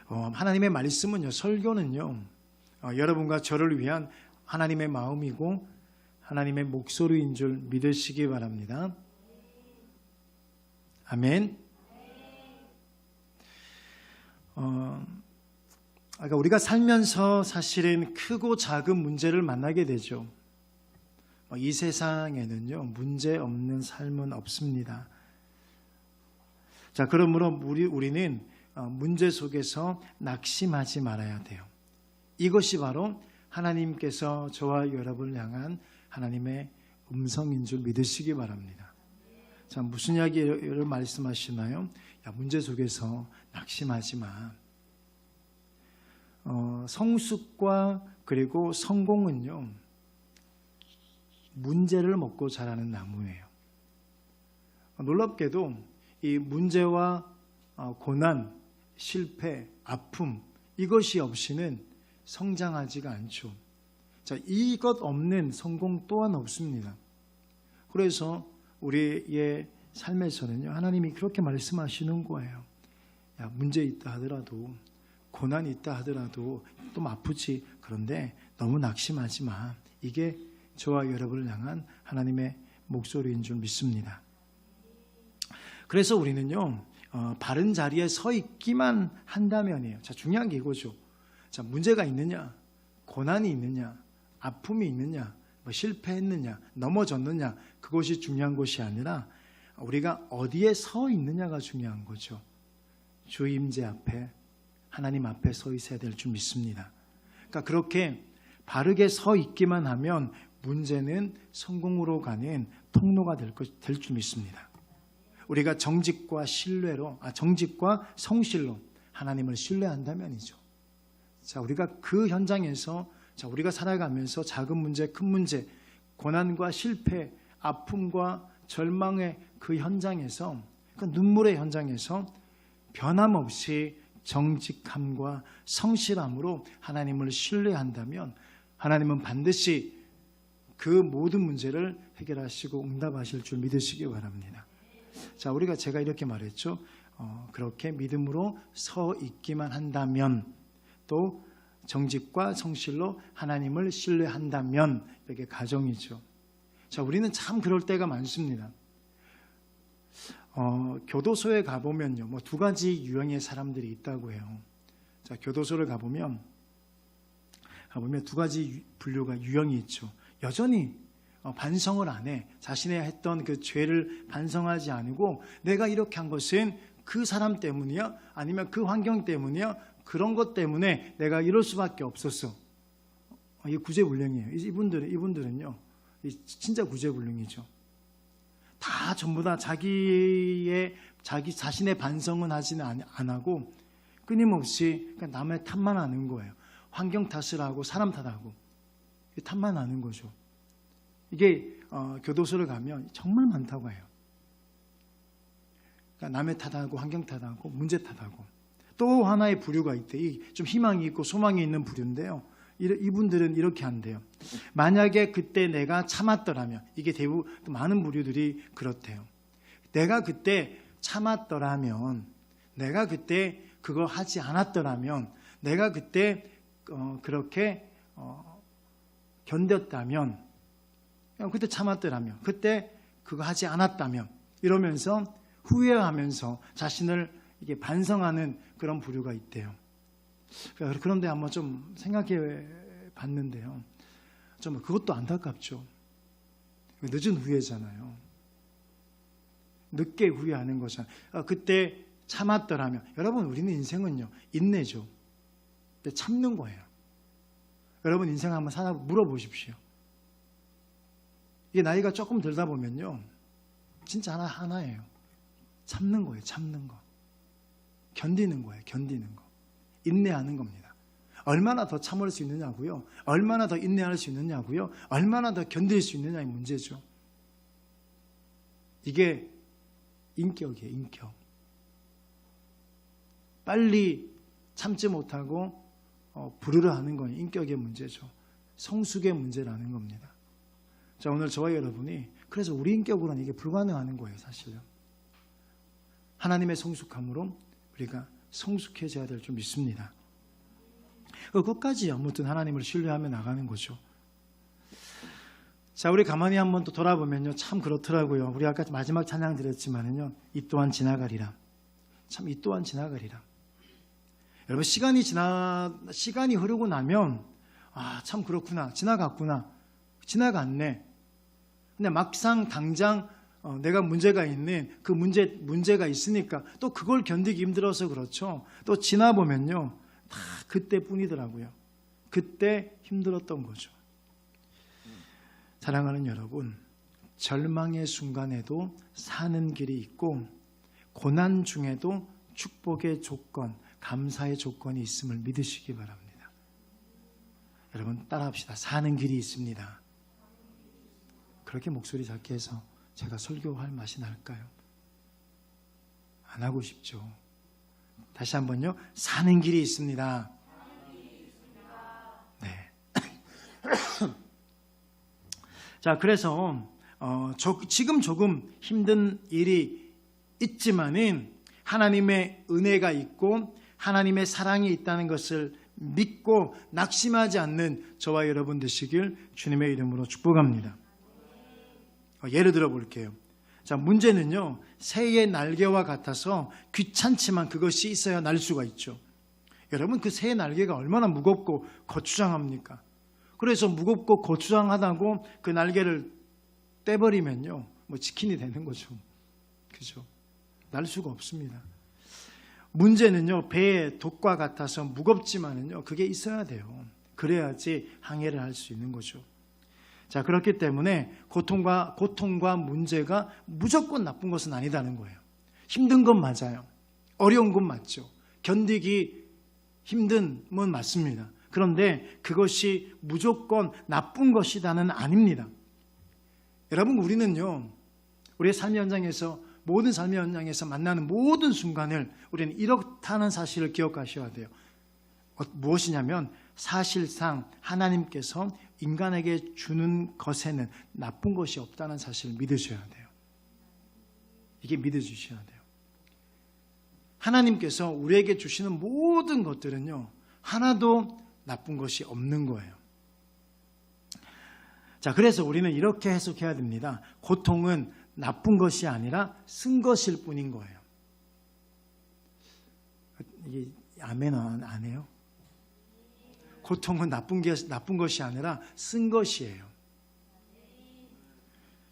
하나님의 말씀은요, 설교는요, 여러분과 저를 위한 하나님의 마음이고 하나님의 목소리인 줄 믿으시기 바랍니다. 아멘. 그러니까 우리가 살면서 사실은 크고 작은 문제를 만나게 되죠. 이 세상에는요, 문제 없는 삶은 없습니다. 자, 그러므로 우리는 문제 속에서 낙심하지 말아야 돼요. 이것이 바로 하나님께서 저와 여러분을 향한 하나님의 음성인 줄 믿으시기 바랍니다. 자, 무슨 이야기를 말씀하시나요? 야, 문제 속에서 낙심하지 마. 성숙과 그리고 성공은요, 문제를 먹고 자라는 나무예요. 놀랍게도 이 문제와 고난, 실패, 아픔, 이것이 없이는 성장하지가 않죠. 자, 이것 없는 성공 또한 없습니다. 그래서 우리의 삶에서는요, 하나님이 그렇게 말씀하시는 거예요. 야, 문제 있다 하더라도, 고난이 있다 하더라도 좀 아프지. 그런데 너무 낙심하지 마. 이게 저와 여러분을 향한 하나님의 목소리인 줄 믿습니다. 그래서 우리는요, 바른 자리에 서 있기만 한다면이에요. 자, 중요한 게 이거죠. 자, 문제가 있느냐, 고난이 있느냐, 아픔이 있느냐, 실패했느냐, 넘어졌느냐, 그것이 중요한 것이 아니라 우리가 어디에 서 있느냐가 중요한 거죠. 주 임재 앞에, 하나님 앞에 서 있어야 될 줄 믿습니다. 그러니까 그렇게 바르게 서 있기만 하면 문제는 성공으로 가는 통로가 될 줄 믿습니다. 우리가 정직과 성실로 하나님을 신뢰한다면이죠. 자, 우리가 그 현장에서, 자, 우리가 살아가면서 작은 문제, 큰 문제, 고난과 실패, 아픔과 절망의 그 현장에서, 그 눈물의 현장에서 변함없이 정직함과 성실함으로 하나님을 신뢰한다면 하나님은 반드시 그 모든 문제를 해결하시고 응답하실 줄 믿으시기 바랍니다. 자, 제가 이렇게 말했죠. 그렇게 믿음으로 서 있기만 한다면, 또 정직과 성실로 하나님을 신뢰한다면, 이게 가정이죠. 자, 우리는 참 그럴 때가 많습니다. 교도소에 가보면요, 두 가지 유형의 사람들이 있다고 해요. 자, 교도소를 가보면 두 가지 분류가 유형이 있죠. 여전히 반성을 안 해. 자신의 했던 그 죄를 반성하지 않고 내가 이렇게 한 것은 그 사람 때문이야? 아니면 그 환경 때문이야? 그런 것 때문에 내가 이럴 수밖에 없었어. 이게 구제불능이에요. 이분들은요, 진짜 구제불능이죠. 다 전부 다 자기 자신의 반성은 하지는 안 하고 끊임없이 그냥 남의 탓만 하는 거예요. 환경 탓을 하고 사람 탓하고 탓만 하는 거죠. 이게 교도소를 가면 정말 많다고 해요. 그러니까 남의 탓하고 환경 탓하고 문제 탓하고. 또 하나의 부류가 있대. 좀 희망이 있고 소망이 있는 부류인데요. 이분들은 이렇게 한대요. 만약에 그때 내가 참았더라면, 이게 대부분 많은 부류들이 그렇대요. 내가 그때 참았더라면, 내가 그때 그거 하지 않았더라면, 내가 그때 그렇게 견뎠다면, 그때 참았더라면, 그때 그거 하지 않았다면, 이러면서 후회하면서 자신을 이게 반성하는 그런 부류가 있대요. 그런데 한번 좀 생각해 봤는데요. 좀 그것도 안타깝죠. 늦은 후회잖아요. 늦게 후회하는 거잖아요. 그때 참았더라면. 여러분, 우리는 인생은요, 인내죠. 참는 거예요. 여러분 인생 한번 물어보십시오. 이게 나이가 조금 들다 보면요, 진짜 하나예요. 참는 거예요. 참는 거. 견디는 거예요. 견디는 거. 인내하는 겁니다. 얼마나 더 참을 수 있느냐고요. 얼마나 더 인내할 수 있느냐고요. 얼마나 더 견딜 수 있느냐의 문제죠. 이게 인격이에요. 인격. 빨리 참지 못하고 부르르 하는 건 인격의 문제죠. 성숙의 문제라는 겁니다. 자, 오늘 저와 여러분이 그래서 우리 인격으로는 이게 불가능한 거예요. 사실은 하나님의 성숙함으로 우리가 성숙해져야 될 줄 믿습니다. 끝까지 아무튼 하나님을 신뢰하며 나가는 거죠. 자, 우리 가만히 한번 또 돌아보면요, 참 그렇더라고요. 우리 아까 마지막 찬양 드렸지만은요, 이 또한 지나가리라. 참 이 또한 지나가리라. 여러분, 시간이 흐르고 나면 참 그렇구나, 지나갔네. 근데 막상 당장 내가 문제가 있는 그 문제가 있으니까 또 그걸 견디기 힘들어서 그렇죠. 또 지나보면요, 다 그때뿐이더라고요. 그때 힘들었던 거죠. 사랑하는 여러분, 절망의 순간에도 사는 길이 있고 고난 중에도 축복의 조건, 감사의 조건이 있음을 믿으시기 바랍니다. 여러분, 따라합시다. 사는 길이 있습니다. 그렇게 목소리 작게 해서 제가 설교할 맛이 날까요? 안 하고 싶죠. 다시 한번요. 사는 길이 있습니다. 네. 자, 그래서 지금 조금 힘든 일이 있지만은 하나님의 은혜가 있고 하나님의 사랑이 있다는 것을 믿고 낙심하지 않는 저와 여러분 되시길 주님의 이름으로 축복합니다. 예를 들어 볼게요. 자, 문제는요, 새의 날개와 같아서 귀찮지만 그것이 있어야 날 수가 있죠. 여러분, 그 새의 날개가 얼마나 무겁고 거추장합니까? 그래서 무겁고 거추장하다고 그 날개를 떼버리면요, 치킨이 되는 거죠. 그죠? 날 수가 없습니다. 문제는요, 배의 독과 같아서 무겁지만은요, 그게 있어야 돼요. 그래야지 항해를 할 수 있는 거죠. 자, 그렇기 때문에 고통과 문제가 무조건 나쁜 것은 아니다는 거예요. 힘든 건 맞아요. 어려운 건 맞죠. 견디기 힘든 건 맞습니다. 그런데 그것이 무조건 나쁜 것이다는 아닙니다. 여러분, 우리는요, 우리의 삶의 현장에서, 모든 삶의 현장에서 만나는 모든 순간을 우리는 이렇다는 사실을 기억하셔야 돼요. 무엇이냐면 사실상 하나님께서 인간에게 주는 것에는 나쁜 것이 없다는 사실을 믿으셔야 돼요. 이게 믿어주셔야 돼요. 하나님께서 우리에게 주시는 모든 것들은요, 하나도 나쁜 것이 없는 거예요. 자, 그래서 우리는 이렇게 해석해야 됩니다. 고통은 나쁜 것이 아니라 쓴 것일 뿐인 거예요. 이게 아멘 안 해요? 고통은 나쁜 것이 아니라 쓴 것이에요.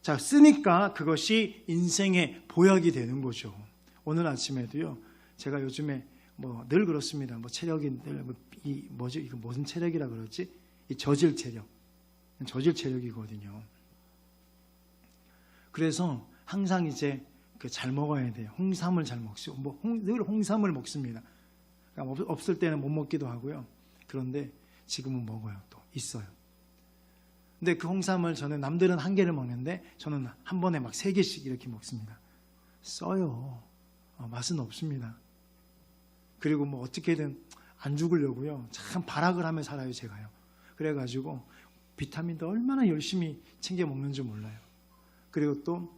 자, 쓰니까 그것이 인생의 보약이 되는 거죠. 오늘 아침에도요, 제가 요즘에 늘 그렇습니다. 체력이 이거 무슨 체력이라 그러지? 이 저질 체력이거든요. 그래서 항상 이제 잘 먹어야 돼요. 홍삼을 잘 먹죠. 늘 홍삼을 먹습니다. 그러니까 없을 때는 못 먹기도 하고요. 그런데 지금은 먹어요. 또 있어요. 근데 그 홍삼을 저는, 남들은 한 개를 먹는데 저는 한 번에 막 3개씩 이렇게 먹습니다. 써요. 맛은 없습니다. 그리고 어떻게든 안 죽으려고요, 참 발악을 하며 살아요, 제가요. 그래가지고 비타민도 얼마나 열심히 챙겨 먹는지 몰라요. 그리고 또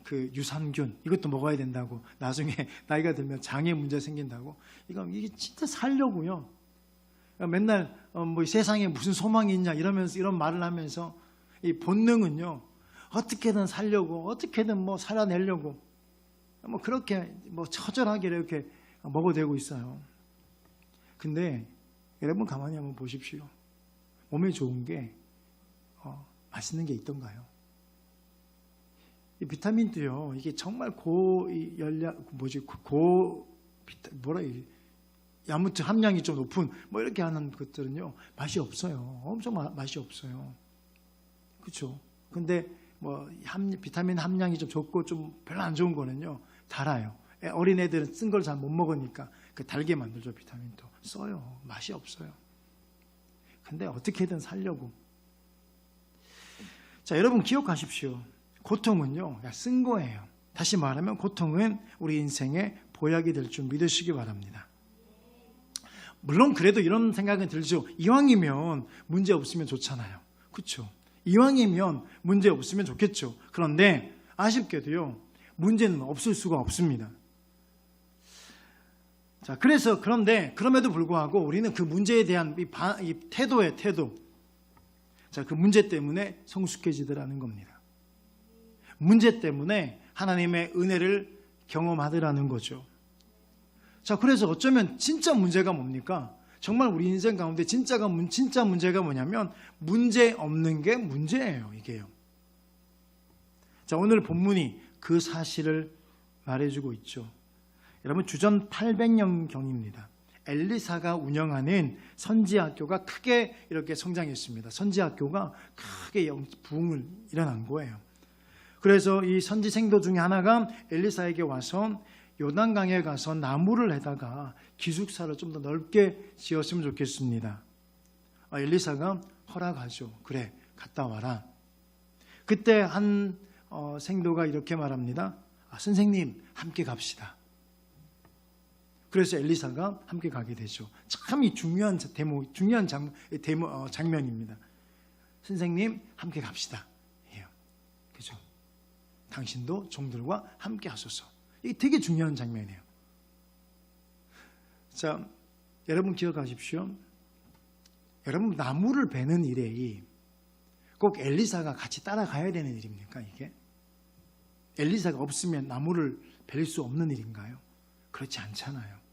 그 유산균, 이것도 먹어야 된다고, 나중에 나이가 들면 장애 문제 생긴다고, 이게 진짜 살려고요. 맨날 세상에 무슨 소망이 있냐 이러면서, 이런 말을 하면서, 이 본능은요, 어떻게든 살려고, 어떻게든 살아내려고, 그렇게 처절하게 이렇게 먹어대고 있어요. 근데 여러분, 가만히 한번 보십시오. 몸에 좋은 게 맛있는 게 있던가요? 이 비타민도요, 이게 정말 아무튼 함량이 좀 높은 이렇게 하는 것들은요, 맛이 없어요. 엄청 맛이 없어요. 그렇죠? 근데 비타민 함량이 좀 적고 좀 별로 안 좋은 거는요, 달아요. 어린애들은 쓴 걸 잘 못 먹으니까 달게 만들죠. 비타민도 써요. 맛이 없어요. 근데 어떻게든 살려고. 자, 여러분 기억하십시오. 고통은요, 쓴 거예요. 다시 말하면 고통은 우리 인생의 보약이 될 줄 믿으시기 바랍니다. 물론 그래도 이런 생각은 들죠. 이왕이면 문제 없으면 좋잖아요. 그렇죠? 이왕이면 문제 없으면 좋겠죠. 그런데 아쉽게도요, 문제는 없을 수가 없습니다. 자, 그럼에도 불구하고 우리는 그 문제에 대한 이 태도. 자, 그 문제 때문에 성숙해지더라는 겁니다. 문제 때문에 하나님의 은혜를 경험하더라는 거죠. 자, 그래서 어쩌면 진짜 문제가 뭡니까? 정말 우리 인생 가운데 진짜 문제가 뭐냐면 문제 없는 게 문제예요, 이게요. 자, 오늘 본문이 그 사실을 말해주고 있죠. 여러분, 주전 800년경입니다. 엘리사가 운영하는 선지학교가 크게 이렇게 성장했습니다. 선지학교가 크게 부흥을 일어난 거예요. 그래서 이 선지생도 중에 하나가 엘리사에게 와서 요단강에 가서 나무를 해다가 기숙사를 좀 더 넓게 지었으면 좋겠습니다. 엘리사가 허락하죠. 그래, 갔다 와라. 그때 한 생도가 이렇게 말합니다. 선생님, 함께 갑시다. 그래서 엘리사가 함께 가게 되죠. 참 이 중요한 장면입니다. 선생님, 함께 갑시다. 그죠? 당신도 종들과 함께 하소서. 이게 되게 중요한 장면이에요. 자, 여러분 기억하십시오. 여러분, 나무를 베는 일에 꼭 엘리사가 같이 따라가야 되는 일입니까, 이게? 엘리사가 없으면 나무를 벨 수 없는 일인가요? 그렇지 않잖아요.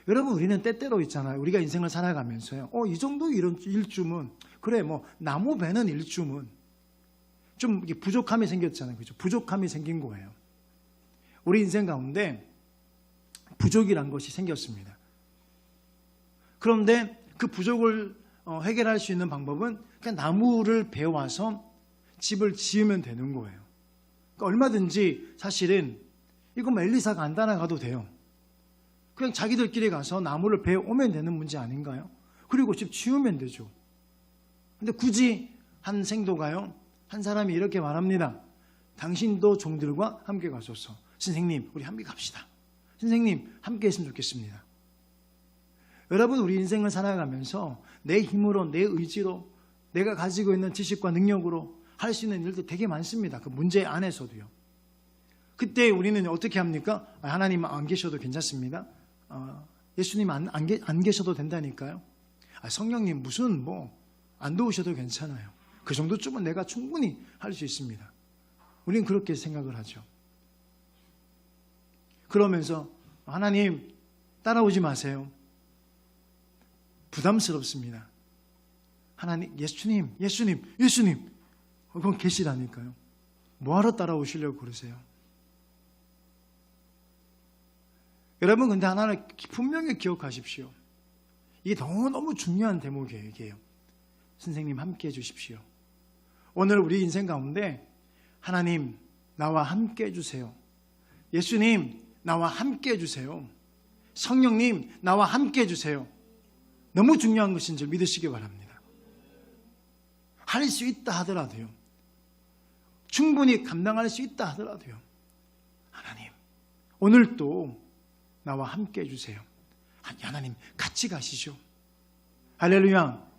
여러분, 우리는 때때로 있잖아요. 우리가 인생을 살아가면서요. 이 정도 이런 일쯤은, 그래, 나무 베는 일쯤은 좀 부족함이 생겼잖아요. 그죠? 부족함이 생긴 거예요. 우리 인생 가운데 부족이란 것이 생겼습니다. 그런데 그 부족을 해결할 수 있는 방법은 그냥 나무를 베어와서 집을 지으면 되는 거예요. 그러니까 얼마든지 사실은 이거 엘리사가 안 따라가도 돼요. 그냥 자기들끼리 가서 나무를 베어오면 되는 문제 아닌가요? 그리고 집 지으면 되죠. 근데 굳이 한 생도가요, 한 사람이 이렇게 말합니다. 당신도 종들과 함께 가소서. 선생님, 우리 함께 갑시다. 선생님, 함께 했으면 좋겠습니다. 여러분, 우리 인생을 살아가면서 내 힘으로, 내 의지로, 내가 가지고 있는 지식과 능력으로 할 수 있는 일들 되게 많습니다. 그 문제 안에서도요. 그때 우리는 어떻게 합니까? 하나님 안 계셔도 괜찮습니다. 예수님 안 계셔도 된다니까요. 성령님 무슨 안 도우셔도 괜찮아요. 그 정도쯤은 내가 충분히 할 수 있습니다. 우리는 그렇게 생각을 하죠. 그러면서 하나님 따라오지 마세요. 부담스럽습니다. 하나님, 예수님 그건 계시라니까요. 뭐하러 따라오시려고 그러세요? 여러분, 근데 하나는 분명히 기억하십시오. 이게 너무 중요한 대목이에요. 선생님, 함께 해주십시오. 오늘 우리 인생 가운데 하나님, 나와 함께 해주세요. 예수님, 나와 함께 해주세요. 성령님, 나와 함께 해주세요. 너무 중요한 것인 줄 믿으시기 바랍니다. 할 수 있다 하더라도요, 충분히 감당할 수 있다 하더라도요, 하나님, 오늘도 나와 함께 해주세요. 하나님, 같이 가시죠. 할렐루야.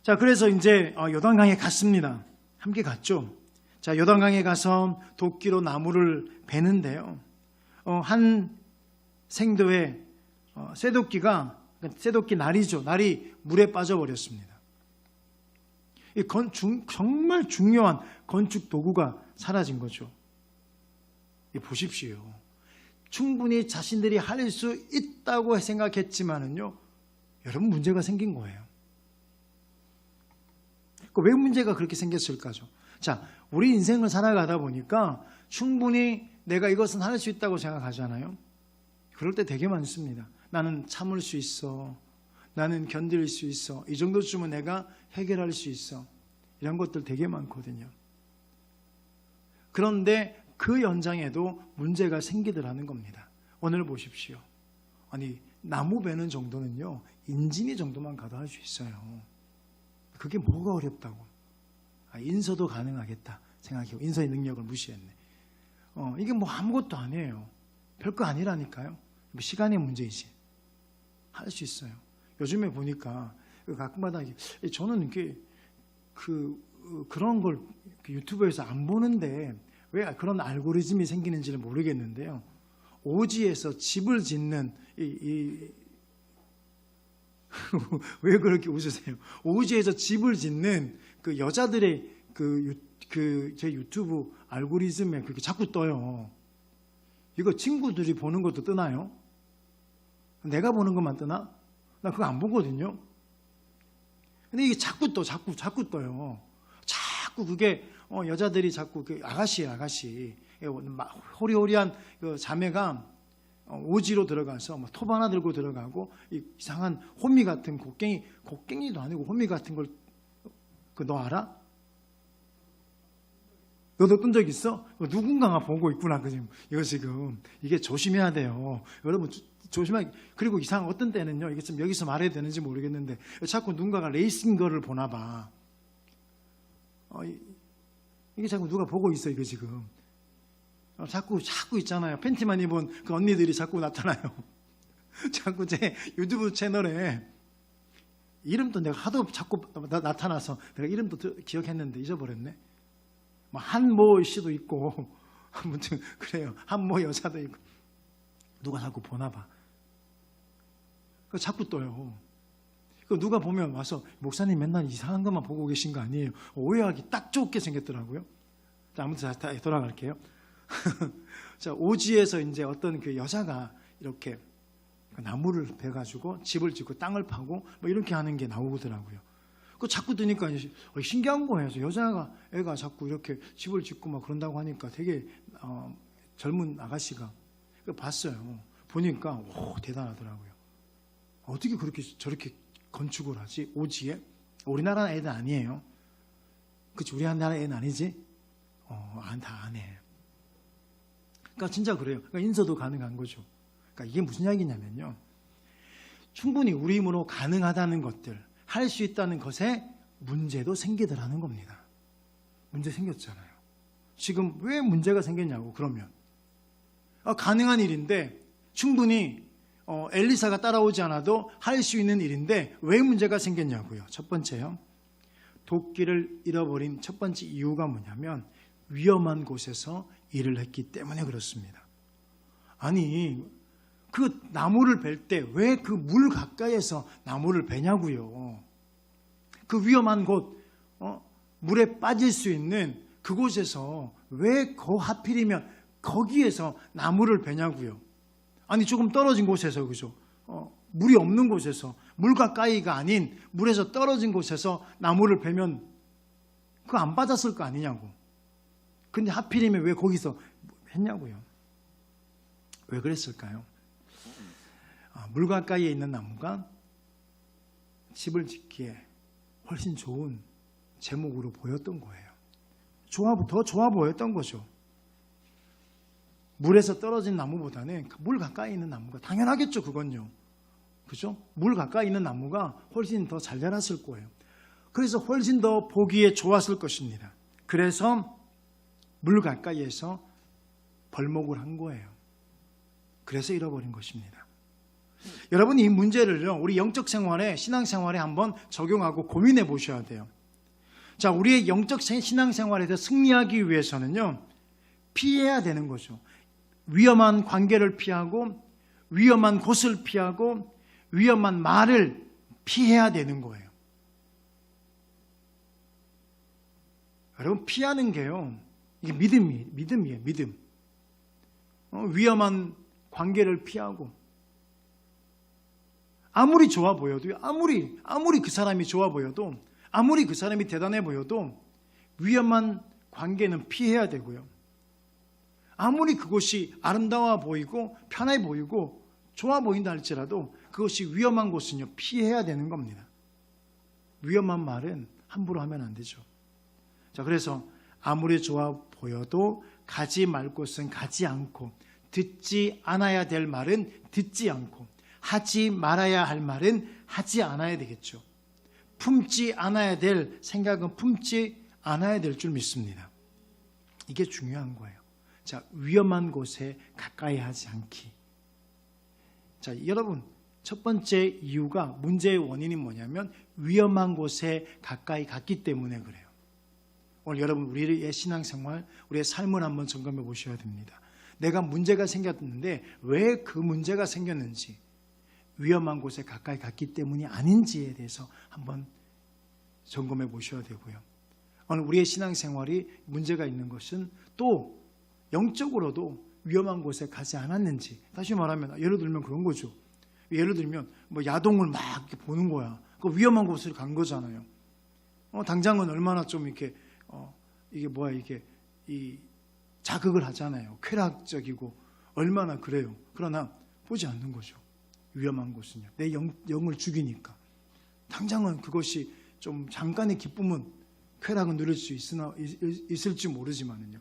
자, 그래서 이제 요단강에 갔습니다. 함께 갔죠. 자, 요단강에 가서 도끼로 나무를 베는데요. 한 생도의 쇠도끼 날이죠. 날이 물에 빠져버렸습니다. 정말 중요한 건축 도구가 사라진 거죠. 보십시오. 충분히 자신들이 할 수 있다고 생각했지만은요, 여러분, 문제가 생긴 거예요. 왜 문제가 그렇게 생겼을까죠? 자, 우리 인생을 살아가다 보니까 충분히 내가 이것은 할 수 있다고 생각하잖아요. 그럴 때 되게 많습니다. 나는 참을 수 있어. 나는 견딜 수 있어. 이 정도쯤은 내가 해결할 수 있어. 이런 것들 되게 많거든요. 그런데 그 연장에도 문제가 생기더라는 겁니다. 오늘 보십시오. 아니, 나무 베는 정도는요, 인진이 정도만 가도 할 수 있어요. 그게 뭐가 어렵다고. 인서도 가능하겠다 생각해요. 인서의 능력을 무시했네. 이게 아무것도 아니에요. 별거 아니라니까요. 시간의 문제이지. 할 수 있어요. 요즘에 보니까 가끔마다 저는 그런 걸 유튜브에서 안 보는데 왜 그런 알고리즘이 생기는지는 모르겠는데요. 오지에서 집을 짓는 왜 그렇게 웃으세요? 오지에서 집을 짓는 그 여자들의 제 유튜브 알고리즘에 그렇게 자꾸 떠요. 이거 친구들이 보는 것도 뜨나요? 내가 보는 것만 뜨나? 나 그거 안 보거든요. 근데 이게 자꾸 떠요. 자꾸 그게 여자들이 자꾸 아가씨예요, 아가씨. 호리호리한 그 자매가 오지로 들어가서 톱 하나 들고 들어가고 이상한 호미 같은 곡괭이도 아니고 호미 같은 걸 너 알아? 너도 뜬 적 있어? 누군가가 보고 있구나. 이거 지금 이게 조심해야 돼요. 여러분 조심하게. 그리고 어떤 때는요, 이게 좀 여기서 말해야 되는지 모르겠는데 자꾸 누군가가 레이싱 거를 보나 봐. 이게 자꾸 누가 보고 있어, 이거 지금. 자꾸 있잖아요. 팬티만 입은 그 언니들이 자꾸 나타나요. 자꾸 제 유튜브 채널에 이름도 내가 하도 자꾸 나타나서 내가 이름도 기억했는데 잊어버렸네. 한모 씨도 있고 아무튼 그래요. 한모 여자도 있고 누가 자꾸 보나 봐. 자꾸 떠요. 누가 보면 와서 목사님 맨날 이상한 것만 보고 계신 거 아니에요? 오해하기 딱 좋게 생겼더라고요. 자, 아무튼 다시 돌아갈게요. 자, 오지에서 이제 어떤 그 여자가 이렇게 나무를 베가지고 집을 짓고 땅을 파고 이렇게 하는 게 나오더라고요. 자꾸 드니까 신기한 거예요. 애가 자꾸 이렇게 집을 짓고 막 그런다고 하니까 되게 젊은 아가씨가 봤어요. 보니까 대단하더라고요. 어떻게 저렇게 건축을 하지? 오지에? 우리나라 애는 아니에요. 그치? 우리나라 애는 아니지? 다 안 해. 그러니까 진짜 그래요. 그러니까 인서도 가능한 거죠. 그러니까 이게 무슨 이야기냐면요. 충분히 우리 힘으로 가능하다는 것들, 할 수 있다는 것에 문제도 생기더라는 겁니다. 문제 생겼잖아요. 지금 왜 문제가 생겼냐고, 그러면. 가능한 일인데, 충분히 엘리사가 따라오지 않아도 할 수 있는 일인데 왜 문제가 생겼냐고요. 첫 번째요. 도끼를 잃어버린 첫 번째 이유가 뭐냐면 위험한 곳에서 일을 했기 때문에 그렇습니다. 아니, 그 나무를 벨 때 왜 그 물 가까이에서 나무를 베냐고요. 그 위험한 곳, 물에 빠질 수 있는 그곳에서 왜 하필이면 거기에서 나무를 베냐고요. 아니, 조금 떨어진 곳에서, 그죠? 물이 없는 곳에서, 물 가까이가 아닌 물에서 떨어진 곳에서 나무를 베면 그거 안 받았을 거 아니냐고. 근데 하필이면 왜 거기서 했냐고요. 왜 그랬을까요? 물 가까이에 있는 나무가 집을 짓기에 훨씬 좋은 제목으로 보였던 거예요. 더 좋아 보였던 거죠. 물에서 떨어진 나무보다는 물 가까이 있는 나무가 당연하겠죠, 그건요. 그죠? 물 가까이 있는 나무가 훨씬 더 잘 자랐을 거예요. 그래서 훨씬 더 보기에 좋았을 것입니다. 그래서 물 가까이에서 벌목을 한 거예요. 그래서 잃어버린 것입니다. 여러분, 이 문제를요, 우리 영적 생활에, 신앙생활에 한번 적용하고 고민해 보셔야 돼요. 자, 우리의 영적 신앙생활에서 승리하기 위해서는요, 피해야 되는 거죠. 위험한 관계를 피하고, 위험한 곳을 피하고, 위험한 말을 피해야 되는 거예요. 여러분, 피하는 게요, 이게 믿음이에요, 믿음. 위험한 관계를 피하고, 아무리 좋아 보여도, 아무리 그 사람이 좋아 보여도, 아무리 그 사람이 대단해 보여도 위험한 관계는 피해야 되고요. 아무리 그곳이 아름다워 보이고 편해 보이고 좋아 보인다 할지라도 그것이 위험한 곳은요, 피해야 되는 겁니다. 위험한 말은 함부로 하면 안 되죠. 자, 그래서 아무리 좋아 보여도 가지 말 곳은 가지 않고, 듣지 않아야 될 말은 듣지 않고, 하지 말아야 할 말은 하지 않아야 되겠죠. 품지 않아야 될 생각은 품지 않아야 될 줄 믿습니다. 이게 중요한 거예요. 자, 위험한 곳에 가까이 하지 않기. 자, 여러분, 첫 번째 이유가, 문제의 원인이 뭐냐면 위험한 곳에 가까이 갔기 때문에 그래요. 오늘 여러분 우리의 신앙생활, 우리의 삶을 한번 점검해 보셔야 됩니다. 내가 문제가 생겼는데 왜 그 문제가 생겼는지, 위험한 곳에 가까이 갔기 때문이 아닌지에 대해서 한번 점검해 보셔야 되고요. 오늘 우리의 신앙생활이 문제가 있는 것은 또 영적으로도 위험한 곳에 가지 않았는지, 다시 말하면 예를 들면 그런 거죠. 예를 들면 뭐 야동을 막 이렇게 보는 거야. 그 위험한 곳을 간 거잖아요. 당장은 얼마나 좀 이렇게 이게 뭐야 이게 이 자극을 하잖아요. 쾌락적이고 얼마나 그래요. 그러나 보지 않는 거죠. 위험한 곳은요. 내 영을 죽이니까. 당장은 그것이 좀 잠깐의 기쁨은, 쾌락은 누릴 수 있을지 모르지만은요.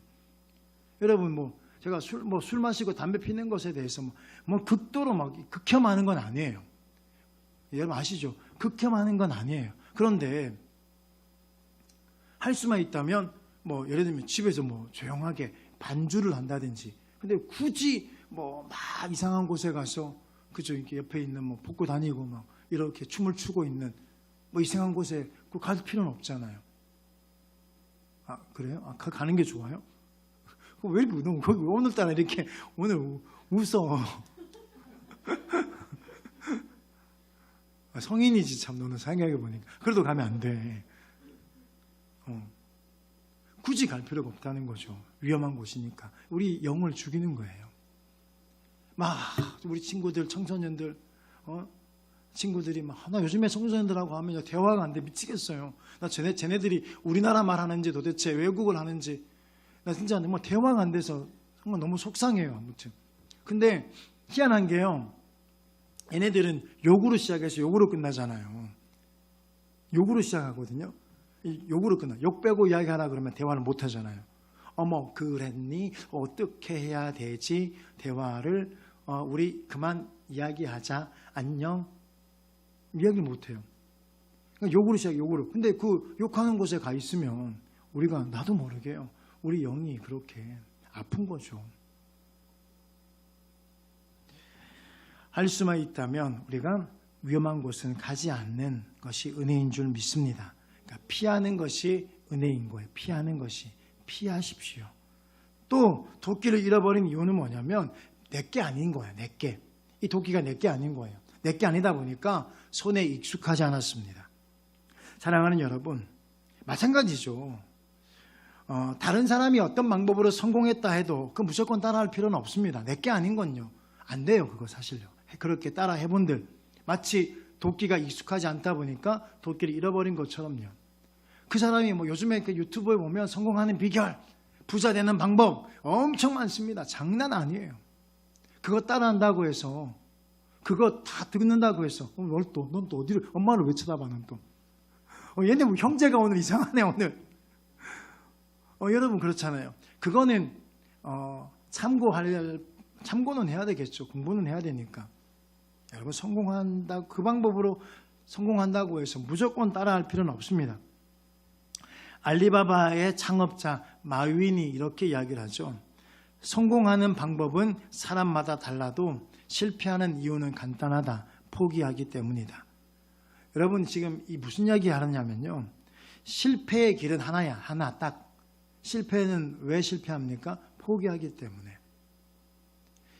여러분 제가 술 마시고 담배 피는 것에 대해서 극도로 막 극혐하는 건 아니에요. 여러분 아시죠? 극혐하는 건 아니에요. 그런데 할 수만 있다면 예를 들면 집에서 조용하게 반주를 한다든지, 근데 굳이 막 이상한 곳에 가서 그죠, 이렇게 옆에 있는 벗고 다니고 막 이렇게 춤을 추고 있는 이상한 곳에 갈 필요는 없잖아요. 아 그래요? 가는 게 좋아요? 왜 이렇게 거기 오늘따라 이렇게 오늘 웃어? 성인이지 참, 너는 생각해 보니까. 그래도 가면 안 돼. 굳이 갈 필요가 없다는 거죠. 위험한 곳이니까. 우리 영을 죽이는 거예요. 우리 친구들, 청소년들, 친구들이 나 요즘에 청소년들하고 하면 대화가 안 돼. 미치겠어요. 나 쟤네들이 우리나라 말 하는지 도대체 외국을 하는지 나 진짜 대화가 안 돼서 정말 너무 속상해요. 아무튼. 근데 희한한 게요. 얘네들은 욕으로 시작해서 욕으로 끝나잖아요. 욕으로 시작하거든요. 욕으로 끝나. 욕 빼고 이야기하라 그러면 대화를 못 하잖아요. 어머 그랬니? 어떻게 해야 되지? 대화를 우리 그만 이야기하자. 안녕. 이야기를 못 해요. 그러니까 욕으로 시작해. 욕으로. 근데 그 욕하는 곳에 가 있으면 우리가 나도 모르게요. 우리 영이 그렇게 아픈 거죠. 할 수만 있다면 우리가 위험한 곳은 가지 않는 것이 은혜인 줄 믿습니다. 그러니까 피하는 것이 은혜인 거예요. 피하는 것이. 피하십시오. 또 도끼를 잃어버린 이유는 뭐냐면 내게 아닌 거예요. 내게. 이 도끼가 내게 아닌 거예요. 내게 아니다 보니까 손에 익숙하지 않았습니다. 사랑하는 여러분, 마찬가지죠. 다른 사람이 어떤 방법으로 성공했다 해도 그 무조건 따라할 필요는 없습니다. 내게 아닌 건요. 안 돼요. 그거 사실요. 그렇게 따라 해본들 마치 도끼가 익숙하지 않다 보니까 도끼를 잃어버린 것처럼요. 그 사람이 요즘에 그 유튜브에 보면 성공하는 비결, 부자 되는 방법 엄청 많습니다. 장난 아니에요. 그거 따라한다고 해서, 그거 다 듣는다고 해서 넌 또 어디를, 엄마를 왜 쳐다봐 넌 또. 얘네 형제가 오늘 이상하네 오늘. 여러분 그렇잖아요. 그거는 참고는 해야 되겠죠. 공부는 해야 되니까. 여러분 그 방법으로 성공한다고 해서 무조건 따라할 필요는 없습니다. 알리바바의 창업자 마윈이 이렇게 이야기를 하죠. 성공하는 방법은 사람마다 달라도 실패하는 이유는 간단하다. 포기하기 때문이다. 여러분 지금 이 무슨 이야기 하느냐면요. 실패의 길은 하나야. 하나 딱. 실패는 왜 실패합니까? 포기하기 때문에.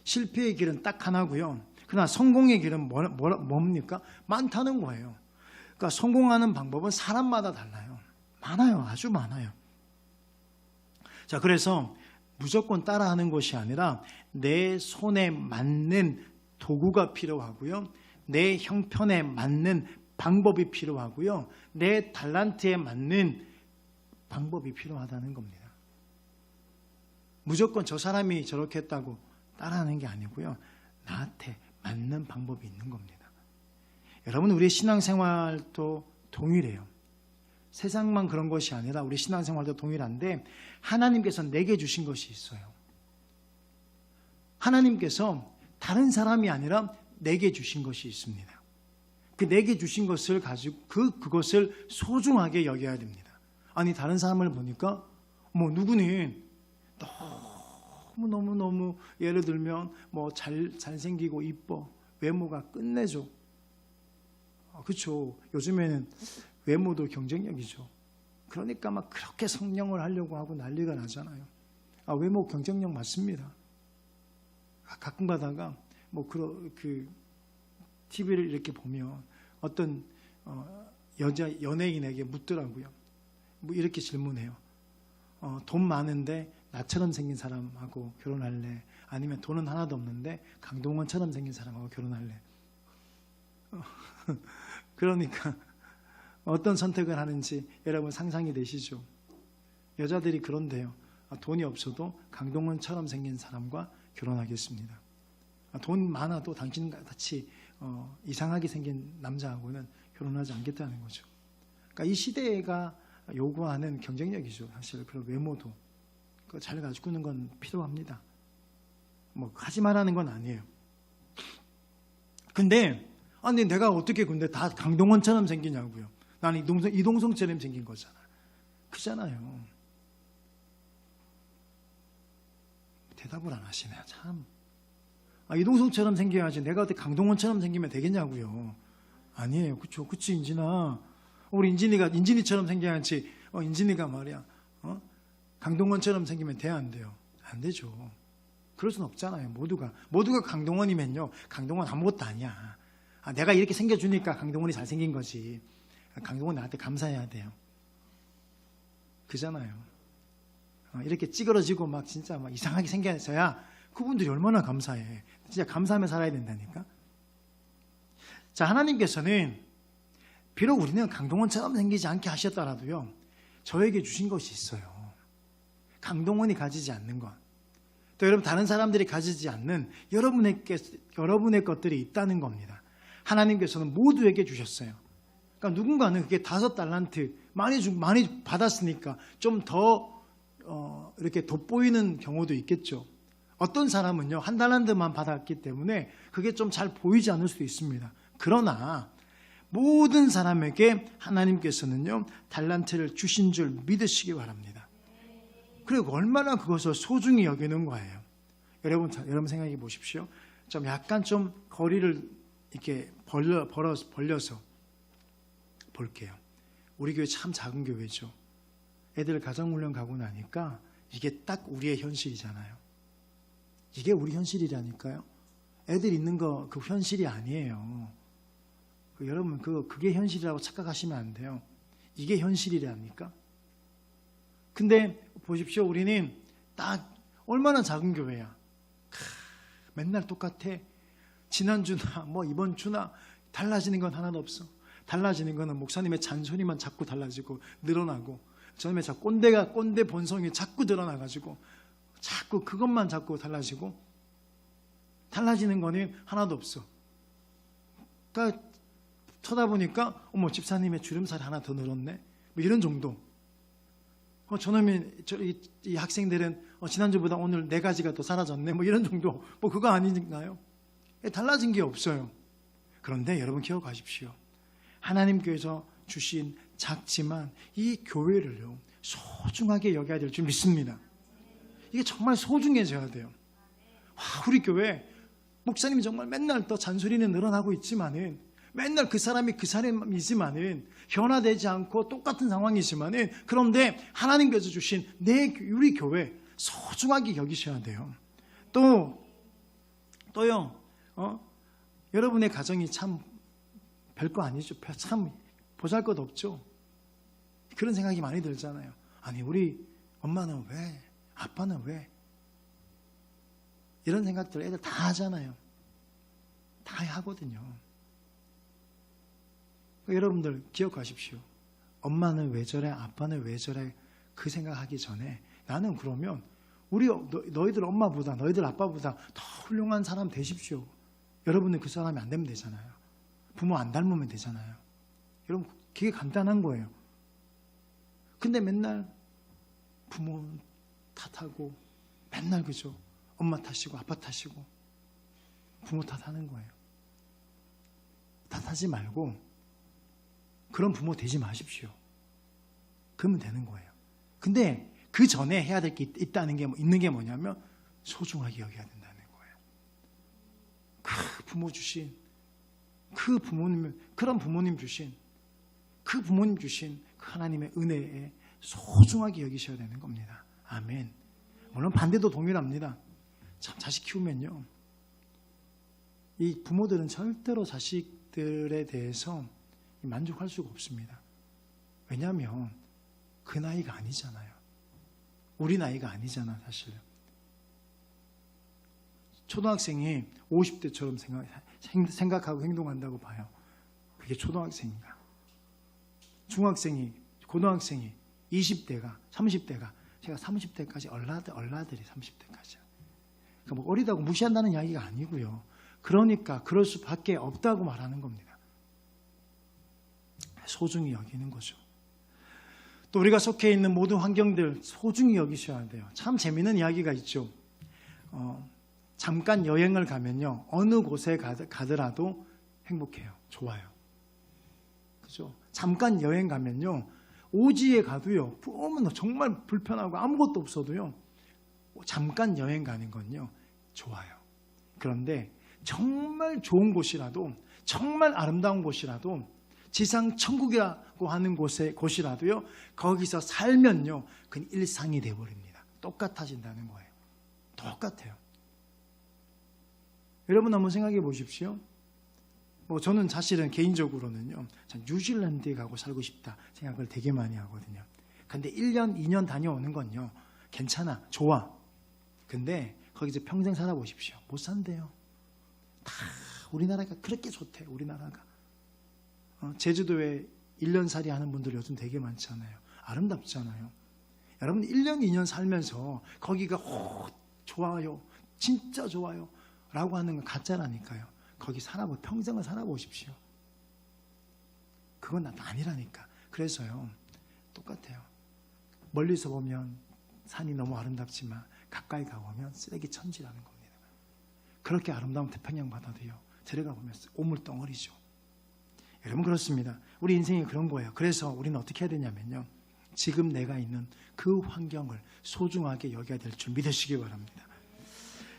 실패의 길은 딱 하나고요. 그러나 성공의 길은 뭡니까? 많다는 거예요. 그러니까 성공하는 방법은 사람마다 달라요. 많아요. 아주 많아요. 자, 그래서 무조건 따라하는 것이 아니라 내 손에 맞는 도구가 필요하고요. 내 형편에 맞는 방법이 필요하고요. 내 달란트에 맞는 방법이 필요하다는 겁니다. 무조건 저 사람이 저렇게 했다고 따라하는 게 아니고요. 나한테 맞는 방법이 있는 겁니다. 여러분 우리의 신앙생활도 동일해요. 세상만 그런 것이 아니라 우리 신앙생활도 동일한데 하나님께서 내게 주신 것이 있어요. 하나님께서 다른 사람이 아니라 내게 주신 것이 있습니다. 그 내게 주신 것을 가지고 그것을 소중하게 여겨야 됩니다. 아니 다른 사람을 보니까 누구는 너무 예를 들면 잘생기고 이뻐, 외모가 끝내줘. 그렇죠. 요즘에는 외모도 경쟁력이죠. 그러니까 막 그렇게 성령을 하려고 하고 난리가 나잖아요. 외모 경쟁력 맞습니다. 가끔 가다가 그 TV를 이렇게 보면 어떤 여자 연예인에게 묻더라고요. 이렇게 질문해요. 돈 많은데 나처럼 생긴 사람하고 결혼할래? 아니면 돈은 하나도 없는데 강동원처럼 생긴 사람하고 결혼할래? 그러니까 어떤 선택을 하는지 여러분 상상이 되시죠? 여자들이 그런데요. 돈이 없어도 강동원처럼 생긴 사람과 결혼하겠습니다. 돈 많아도 당신같이 이상하게 생긴 남자하고는 결혼하지 않겠다는 거죠. 그러니까 이 시대가 요구하는 경쟁력이죠. 사실 그런 외모도 그거 잘 가지고 있는 건 필요합니다. 하지 말라는 건 아니에요. 근데 아니 내가 어떻게 근데 다 강동원처럼 생기냐고요. 나는 이동성처럼 생긴 거잖아. 그잖아요. 대답을 안 하시네. 참. 이동성처럼 생겨야지 내가 어떻게 강동원처럼 생기면 되겠냐고요. 아니에요. 그쵸? 그치 인진아. 우리 인진이처럼 생겨야지. 인진이가 말이야. 강동원처럼 생기면 돼야 안 돼요? 안 되죠. 그럴 수는 없잖아요. 모두가 강동원이면요. 강동원 아무것도 아니야. 내가 이렇게 생겨주니까 강동원이 잘생긴 거지. 강동원 나한테 감사해야 돼요. 그잖아요. 이렇게 찌그러지고 진짜 이상하게 생겨서야 그분들이 얼마나 감사해. 진짜 감사하며 살아야 된다니까. 자, 하나님께서는 비록 우리는 강동원처럼 생기지 않게 하셨더라도요. 저에게 주신 것이 있어요. 강동원이 가지지 않는 것. 또 여러분 다른 사람들이 가지지 않는 여러분의 것들이 있다는 겁니다. 하나님께서는 모두에게 주셨어요. 그러니까 누군가는 그게 5달란트 많이 받았으니까 좀 더 이렇게 돋보이는 경우도 있겠죠. 어떤 사람은요 1달란트만 받았기 때문에 그게 좀 잘 보이지 않을 수도 있습니다. 그러나 모든 사람에게 하나님께서는요 달란트를 주신 줄 믿으시기 바랍니다. 그리고 얼마나 그것을 소중히 여기는 거예요. 여러분 생각해 보십시오. 약간 좀 거리를 이렇게 벌려서 볼게요. 우리 교회 참 작은 교회죠. 애들 가정훈련 가고 나니까 이게 딱 우리의 현실이잖아요. 이게 우리 현실이라니까요. 애들 있는 거 그 현실이 아니에요. 여러분 그게 현실이라고 착각하시면 안 돼요. 이게 현실이라니까. 근데 보십시오. 우리는 딱 얼마나 작은 교회야. 맨날 똑같아. 지난주나 이번 주나 달라지는 건 하나도 없어. 달라지는 거는 목사님의 잔소리만 자꾸 달라지고 늘어나고 저놈의 꼰대 본성이 자꾸 드러나가지고 자꾸 그것만 자꾸 달라지고 달라지는 거는 하나도 없어. 그러니까 쳐다보니까 집사님의 주름살이 하나 더 늘었네. 이런 정도. 이 학생들은 지난주보다 오늘 4가지가 더 사라졌네. 이런 정도. 그거 아닌가요? 달라진 게 없어요. 그런데 여러분 기억하십시오. 하나님께서 주신 작지만 이 교회를요 소중하게 여겨야 될 줄 믿습니다. 이게 정말 소중해져야 돼요. 우리 교회 목사님이 정말 맨날 또 잔소리는 늘어나고 있지만은 맨날 그 사람이지만은 변화되지 않고 똑같은 상황이지만은 그런데 하나님께서 주신 우리 교회 소중하게 여기셔야 돼요. 또요 여러분의 가정이 참 별거 아니죠. 참 보잘것 없죠. 그런 생각이 많이 들잖아요. 아니 우리 엄마는 왜? 아빠는 왜? 이런 생각들 애들 다 하잖아요. 다 하거든요. 여러분들 기억하십시오. 엄마는 왜 저래? 아빠는 왜 저래? 그 생각하기 전에 나는 그러면 너희들 엄마보다 너희들 아빠보다 더 훌륭한 사람 되십시오. 여러분은 그 사람이 안 되면 되잖아요. 부모 안 닮으면 되잖아요. 여러분 그게 간단한 거예요. 근데 맨날 부모 탓하고 맨날 그죠. 엄마 탓이고 아빠 탓이고 부모 탓하는 거예요. 탓하지 말고 그런 부모 되지 마십시오. 그러면 되는 거예요. 근데 그 전에 해야 될 게 있는 게 뭐냐면 소중하게 여겨야 된다는 거예요. 그 부모 주신 그런 부모님 주신 그 하나님의 은혜에 소중하게 여기셔야 되는 겁니다. 아멘. 물론 반대도 동일합니다. 참 자식 키우면요, 이 부모들은 절대로 자식들에 대해서 만족할 수가 없습니다. 왜냐하면 그 나이가 아니잖아요. 우리 나이가 아니잖아 사실. 초등학생이 50대처럼 생각하고 행동한다고 봐요. 그게 초등학생인가? 중학생이, 고등학생이 20대가, 30대가, 제가 30대까지 얼라들이 30대까지. 그러니까 뭐 어리다고 무시한다는 이야기가 아니고요. 그러니까 그럴 수밖에 없다고 말하는 겁니다. 소중히 여기는 거죠. 또 우리가 속해 있는 모든 환경들 소중히 여기셔야 돼요. 참 재미있는 이야기가 있죠. 잠깐 여행을 가면요, 어느 곳에 가더라도 행복해요. 좋아요. 그죠? 잠깐 여행 가면요, 오지에 가도요, 정말 불편하고 아무것도 없어도요, 잠깐 여행 가는 건요, 좋아요. 그런데 정말 좋은 곳이라도, 정말 아름다운 곳이라도, 지상 천국이라고 하는 곳이라도요, 거기서 살면요, 그건 일상이 되어버립니다. 똑같아진다는 거예요. 똑같아요. 여러분 한번 생각해 보십시오. 저는 사실은 개인적으로는요, 뉴질랜드에 가고 살고 싶다 생각을 되게 많이 하거든요. 근데 1년, 2년 다녀오는 건요, 괜찮아, 좋아. 근데 거기서 평생 살아보십시오. 못 산대요. 다 우리나라가 그렇게 좋대, 우리나라가. 제주도에 1년살이 하는 분들 요즘 되게 많잖아요. 아름답잖아요. 여러분 1년, 2년 살면서 거기가 좋아요, 진짜 좋아요 라고 하는 건 가짜라니까요. 거기 평생을 살아보십시오. 그건 아니라니까. 그래서요, 똑같아요. 멀리서 보면 산이 너무 아름답지만 가까이 가보면 쓰레기 천지라는 겁니다. 그렇게 아름다운 태평양 바다도요, 들어가 보면 오물덩어리죠. 여러분 그렇습니다. 우리 인생이 그런 거예요. 그래서 우리는 어떻게 해야 되냐면요, 지금 내가 있는 그 환경을 소중하게 여겨야 될 줄 믿으시기 바랍니다.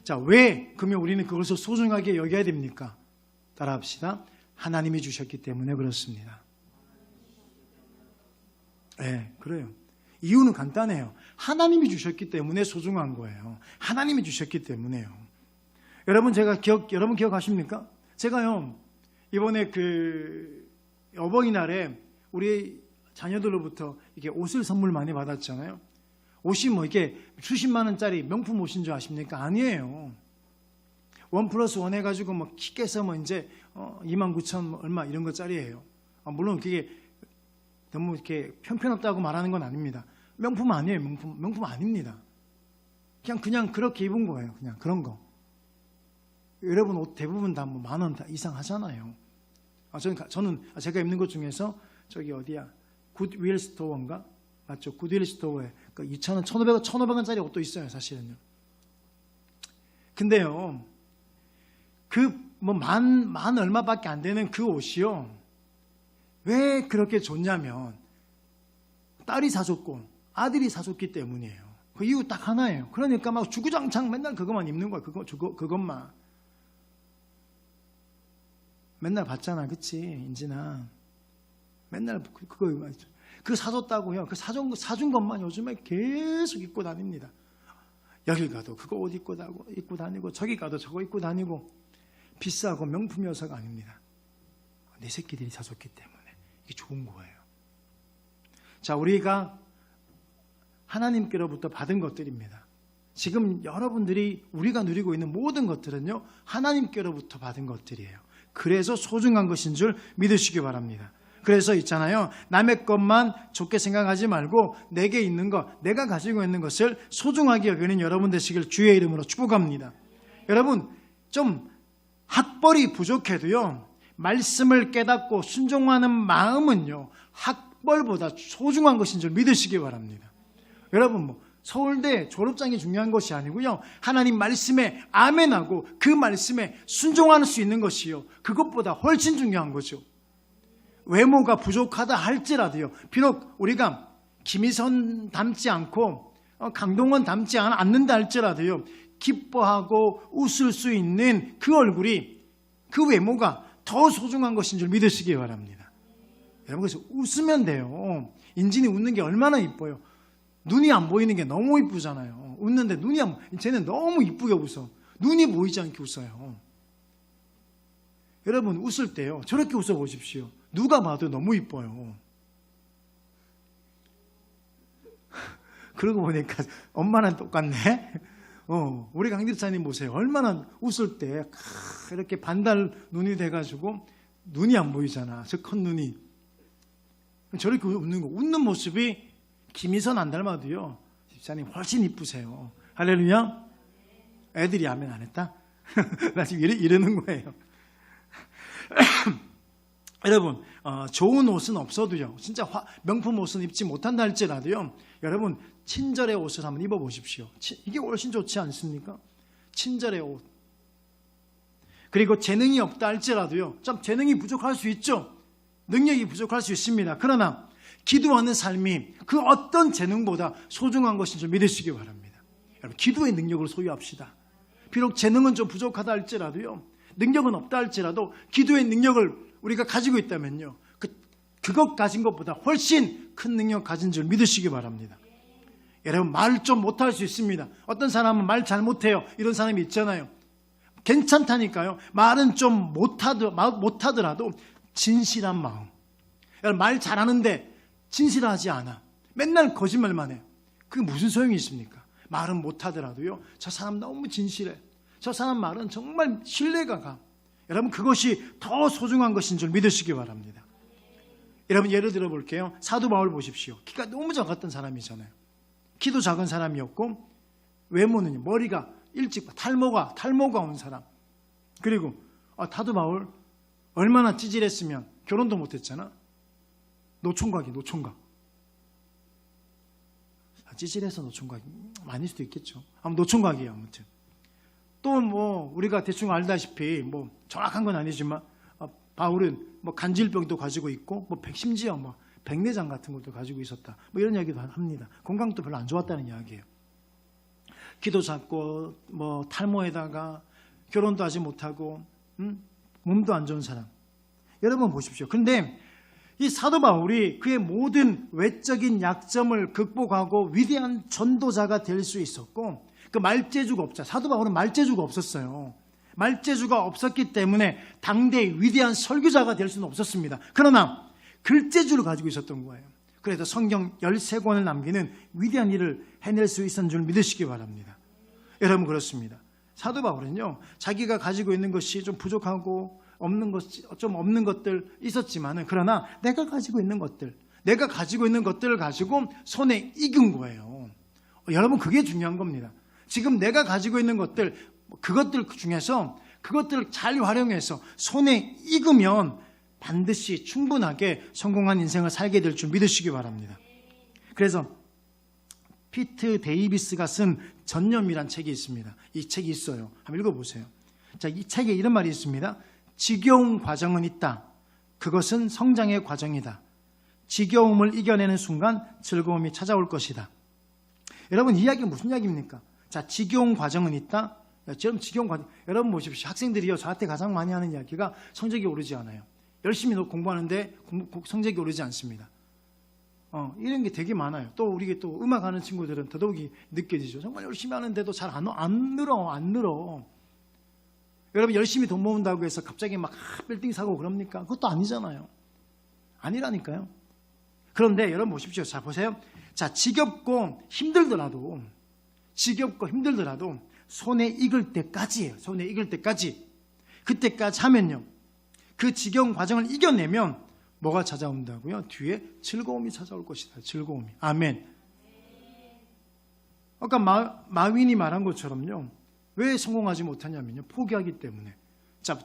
자, 왜 그러면 우리는 그것을 소중하게 여겨야 됩니까? 따라합시다. 하나님이 주셨기 때문에 그렇습니다. 네, 그래요. 이유는 간단해요. 하나님이 주셨기 때문에 소중한 거예요. 하나님이 주셨기 때문에요. 여러분 여러분 기억하십니까? 제가요, 이번에 어버이날에 우리 자녀들로부터 이렇게 옷을 선물 많이 받았잖아요. 옷이 이게 수십만 원짜리 명품 옷인 줄 아십니까? 아니에요. 1+1 해가지고 키 깨서 이제 29,000 얼마 이런 거짜리예요. 물론 그게 너무 이렇게 편편없다고 말하는 건 아닙니다. 명품 아니에요. 명품 아닙니다. 그냥 그렇게 입은 거예요. 그냥 그런 거. 여러분 옷 대부분 다 10,000원 이상 하잖아요. 저는 제가 입는 것 중에서 저기 어디야? 굿윌 스토어인가? 맞죠? 굿윌 스토어에 2,000원, 1,500원짜리 옷도 있어요, 사실은요. 근데요, 만 얼마밖에 안 되는 그 옷이요, 왜 그렇게 좋냐면 딸이 사줬고 아들이 사줬기 때문이에요. 그 이유 딱 하나예요. 그러니까 막 주구장창 맨날 그것만 입는 거예요. 그것만. 맨날 봤잖아, 그치? 인진아. 맨날 그거 사줬다고요. 그 사준 것만 요즘에 계속 입고 다닙니다. 여기 가도 그거 옷 입고 다니고, 저기 가도 저거 입고 다니고, 비싸고 명품여서가 아닙니다. 내 새끼들이 사줬기 때문에 이게 좋은 거예요. 자, 우리가 하나님께로부터 받은 것들입니다. 지금 여러분들이 우리가 누리고 있는 모든 것들은요, 하나님께로부터 받은 것들이에요. 그래서 소중한 것인 줄 믿으시기 바랍니다. 그래서 있잖아요, 남의 것만 좋게 생각하지 말고 내게 있는 것, 내가 가지고 있는 것을 소중하게 여기는 여러분 되시길 주의 이름으로 축복합니다. 여러분, 좀 학벌이 부족해도요, 말씀을 깨닫고 순종하는 마음은요, 학벌보다 소중한 것인 줄 믿으시기 바랍니다. 여러분, 서울대 졸업장이 중요한 것이 아니고요, 하나님 말씀에 아멘하고 그 말씀에 순종할 수 있는 것이요, 그것보다 훨씬 중요한 거죠. 외모가 부족하다 할지라도요, 비록 우리가 김희선 닮지 않고 강동원 닮지 않는다 할지라도요, 기뻐하고 웃을 수 있는 그 얼굴이, 그 외모가 더 소중한 것인 줄 믿으시기 바랍니다. 여러분, 그래서 웃으면 돼요. 인진이 웃는 게 얼마나 이뻐요. 눈이 안 보이는 게 너무 이쁘잖아요. 웃는데 눈이 안, 쟤는 너무 이쁘게 웃어. 눈이 보이지 않게 웃어요. 여러분, 웃을 때요, 저렇게 웃어 보십시오. 누가 봐도 너무 이뻐요. 그러고 보니까 엄마랑 똑같네. 우리 강길사님 보세요. 얼마나 웃을 때 이렇게 반달 눈이 돼가지고 눈이 안 보이잖아. 저 큰 눈이. 저렇게 웃는 거, 웃는 모습이 김희선 안 닮아도요, 집사님 훨씬 이쁘세요. 할렐루야. 애들이 아멘 안 했다? 나 지금 이러는 거예요. 여러분, 좋은 옷은 없어도요, 진짜 명품 옷은 입지 못한다 할지라도요, 여러분 친절의 옷을 한번 입어보십시오. 이게 훨씬 좋지 않습니까? 친절의 옷. 그리고 재능이 없다 할지라도요, 좀 재능이 부족할 수 있죠. 능력이 부족할 수 있습니다. 그러나 기도하는 삶이 그 어떤 재능보다 소중한 것인 줄 믿으시기 바랍니다. 여러분, 기도의 능력을 소유합시다. 비록 재능은 좀 부족하다 할지라도요, 능력은 없다 할지라도 기도의 능력을 우리가 가지고 있다면요, 그것 가진 것보다 훨씬 큰 능력 가진 줄 믿으시기 바랍니다. 여러분, 말 좀 못할 수 있습니다. 어떤 사람은 말 잘 못해요. 이런 사람이 있잖아요. 괜찮다니까요. 말은 좀 못하더라도 진실한 마음. 여러분, 말 잘하는데 진실하지 않아. 맨날 거짓말만 해요. 그게 무슨 소용이 있습니까? 말은 못하더라도요, 저 사람 너무 진실해. 저 사람 말은 정말 신뢰가 가. 여러분, 그것이 더 소중한 것인 줄 믿으시기 바랍니다. 여러분, 예를 들어 볼게요. 사도 바울 보십시오. 키가 너무 작았던 사람이잖아요. 키도 작은 사람이었고, 외모는 머리가 일찍 탈모가 온 사람. 그리고 사도 바울 얼마나 찌질했으면 결혼도 못했잖아. 노총각이. 찌질해서 노총각이 아닐 수도 있겠죠. 노총각이에요. 아무튼 또 뭐 우리가 대충 알다시피 뭐 정확한 건 아니지만 바울은 뭐 간질병도 가지고 있고 뭐 심지어 뭐 백내장 같은 것도 가지고 있었다. 뭐 이런 이야기도 합니다. 건강도 별로 안 좋았다는 이야기예요. 키도 작고 뭐 탈모에다가 결혼도 하지 못하고 몸도 안 좋은 사람. 여러분 보십시오. 그런데 이 사도 바울이 그의 모든 외적인 약점을 극복하고 위대한 전도자가 될 수 있었고, 그 말재주가 없자. 사도 바울은 말재주가 없었어요. 말재주가 없었기 때문에 당대의 위대한 설교자가 될 수는 없었습니다. 그러나 글재주를 가지고 있었던 거예요. 그래서 성경 13권을 남기는 위대한 일을 해낼 수 있었는 줄 믿으시기 바랍니다. 여러분, 그렇습니다. 사도 바울은요, 자기가 가지고 있는 것이 좀 부족하고 좀 없는 것들 있었지만은, 그러나 내가 가지고 있는 것들을 가지고 손에 익은 거예요. 여러분, 그게 중요한 겁니다. 지금 내가 가지고 있는 것들, 그것들 중에서 그것들을 잘 활용해서 손에 익으면 반드시 충분하게 성공한 인생을 살게 될 줄 믿으시기 바랍니다. 그래서 피트 데이비스가 쓴 전념이란 책이 있습니다. 이 책이 있어요. 한번 읽어보세요. 자, 이 책에 이런 말이 있습니다. 지겨운 과정은 있다. 그것은 성장의 과정이다. 지겨움을 이겨내는 순간 즐거움이 찾아올 것이다. 여러분, 이 이야기가 무슨 이야기입니까? 자, 지겨운 과정은 있다. 지겨운 과정. 여러분 보십시오. 학생들이요, 저한테 가장 많이 하는 이야기가 성적이 오르지 않아요. 열심히 공부하는데 성적이 오르지 않습니다. 이런 게 되게 많아요. 또 우리 또 음악하는 친구들은 더더욱이 느껴지죠. 정말 열심히 하는데도 잘 안 늘어. 여러분, 열심히 돈 모은다고 해서 갑자기 막 빌딩 사고 그럽니까? 그것도 아니잖아요. 아니라니까요. 그런데 여러분 보십시오. 자, 보세요. 자, 지겹고 힘들더라도 손에 익을 때까지예요. 그때까지 하면요, 그 지겨운 과정을 이겨내면 뭐가 찾아온다고요? 뒤에 즐거움이 찾아올 것이다. 즐거움이. 아멘. 아까 마윈이 말한 것처럼요, 왜 성공하지 못하냐면요, 포기하기 때문에. 자,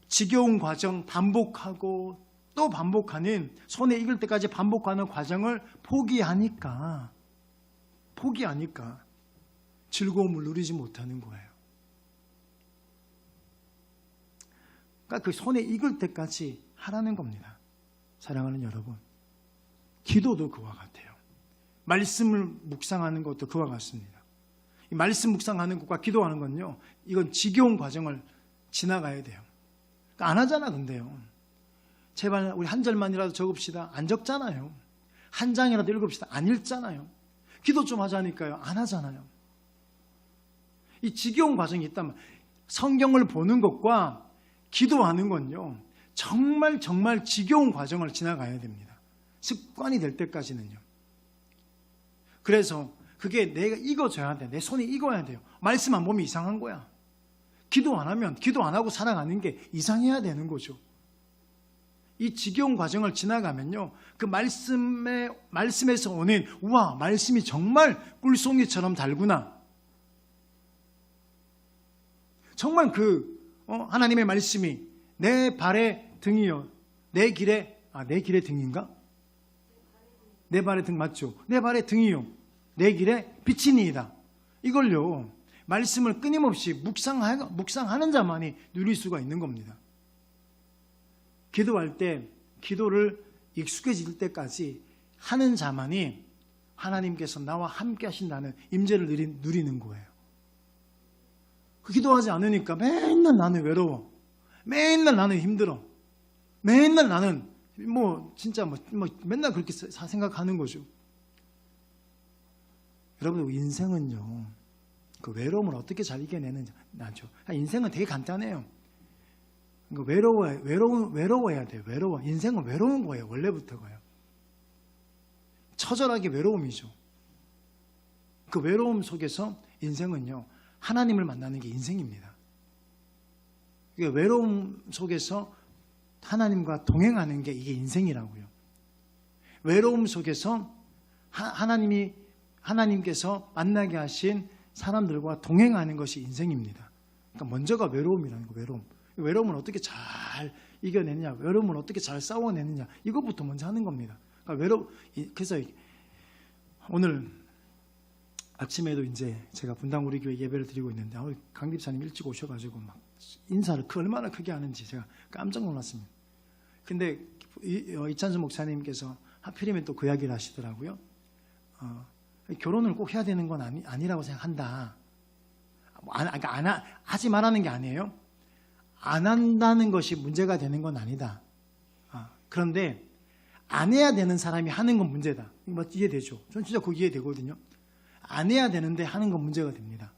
지겨운 과정 반복하고 또 반복하는, 손에 익을 때까지 반복하는 과정을 포기하니까 즐거움을 누리지 못하는 거예요. 그러니까 그 손에 익을 때까지 하라는 겁니다. 사랑하는 여러분, 기도도 그와 같아요. 말씀을 묵상하는 것도 그와 같습니다. 이 말씀 묵상하는 것과 기도하는 건요, 이건 지겨운 과정을 지나가야 돼요. 그러니까 안 하잖아. 근데요, 제발 우리 한 절만이라도 적읍시다. 안 적잖아요. 한 장이라도 읽읍시다. 안 읽잖아요. 기도 좀 하자니까요. 안 하잖아요. 이 지겨운 과정이 있다면 성경을 보는 것과 기도하는 건요, 정말 지겨운 과정을 지나가야 됩니다. 습관이 될 때까지는요. 그래서 그게 내가 익어져야 돼. 내 손이 익어야 돼요. 말씀 안 보면 이상한 거야. 기도 안 하면, 기도 안 하고 살아가는 게 이상해야 되는 거죠. 이 지겨운 과정을 지나가면요, 그 말씀에서 오는, 우와, 말씀이 정말 꿀송이처럼 달구나. 정말 하나님의 말씀이 내 발의 등이요, 내 길의 등인가? 내 발의 등 맞죠? 내 발의 등이요, 내 길의 빛이니이다. 이걸요, 말씀을 끊임없이 묵상하는 자만이 누릴 수가 있는 겁니다. 기도할 때 기도를 익숙해질 때까지 하는 자만이 하나님께서 나와 함께 하신다는 임재를 누리는 거예요. 기도하지 않으니까 맨날 나는 외로워. 맨날 나는 힘들어. 맨날 나는 진짜 맨날 그렇게 생각하는 거죠. 여러분, 인생은요, 그 외로움을 어떻게 잘 이겨내는지 나죠. 인생은 되게 간단해요. 외로워야 돼요. 외로워. 인생은 외로운 거예요. 원래부터가요. 처절하게 외로움이죠. 그 외로움 속에서 인생은요, 하나님을 만나는 게 인생입니다. 외로움 속에서 하나님과 동행하는 게 이게 인생이라고요. 외로움 속에서 하나님께서 만나게 하신 사람들과 동행하는 것이 인생입니다. 그러니까 먼저가 외로움이라는 거. 외로움을 어떻게 잘 이겨내느냐, 외로움을 어떻게 잘 싸워내느냐, 이것부터 먼저 하는 겁니다. 그러니까 그래서 오늘 아침에도 이제 제가 분당 우리 교회 예배를 드리고 있는데, 강 집사님 일찍 오셔가지고 막 인사를 얼마나 크게 하는지 제가 깜짝 놀랐습니다. 근데 이찬수 목사님께서 하필이면 또 그 이야기를 하시더라고요. 결혼을 꼭 해야 되는 건 아니라고 생각한다. 하지 말라는 게 아니에요. 안 한다는 것이 문제가 되는 건 아니다. 그런데 안 해야 되는 사람이 하는 건 문제다. 이해되죠? 전 진짜 그거 이해되거든요. 안 해야 되는데 하는 건 문제가 됩니다.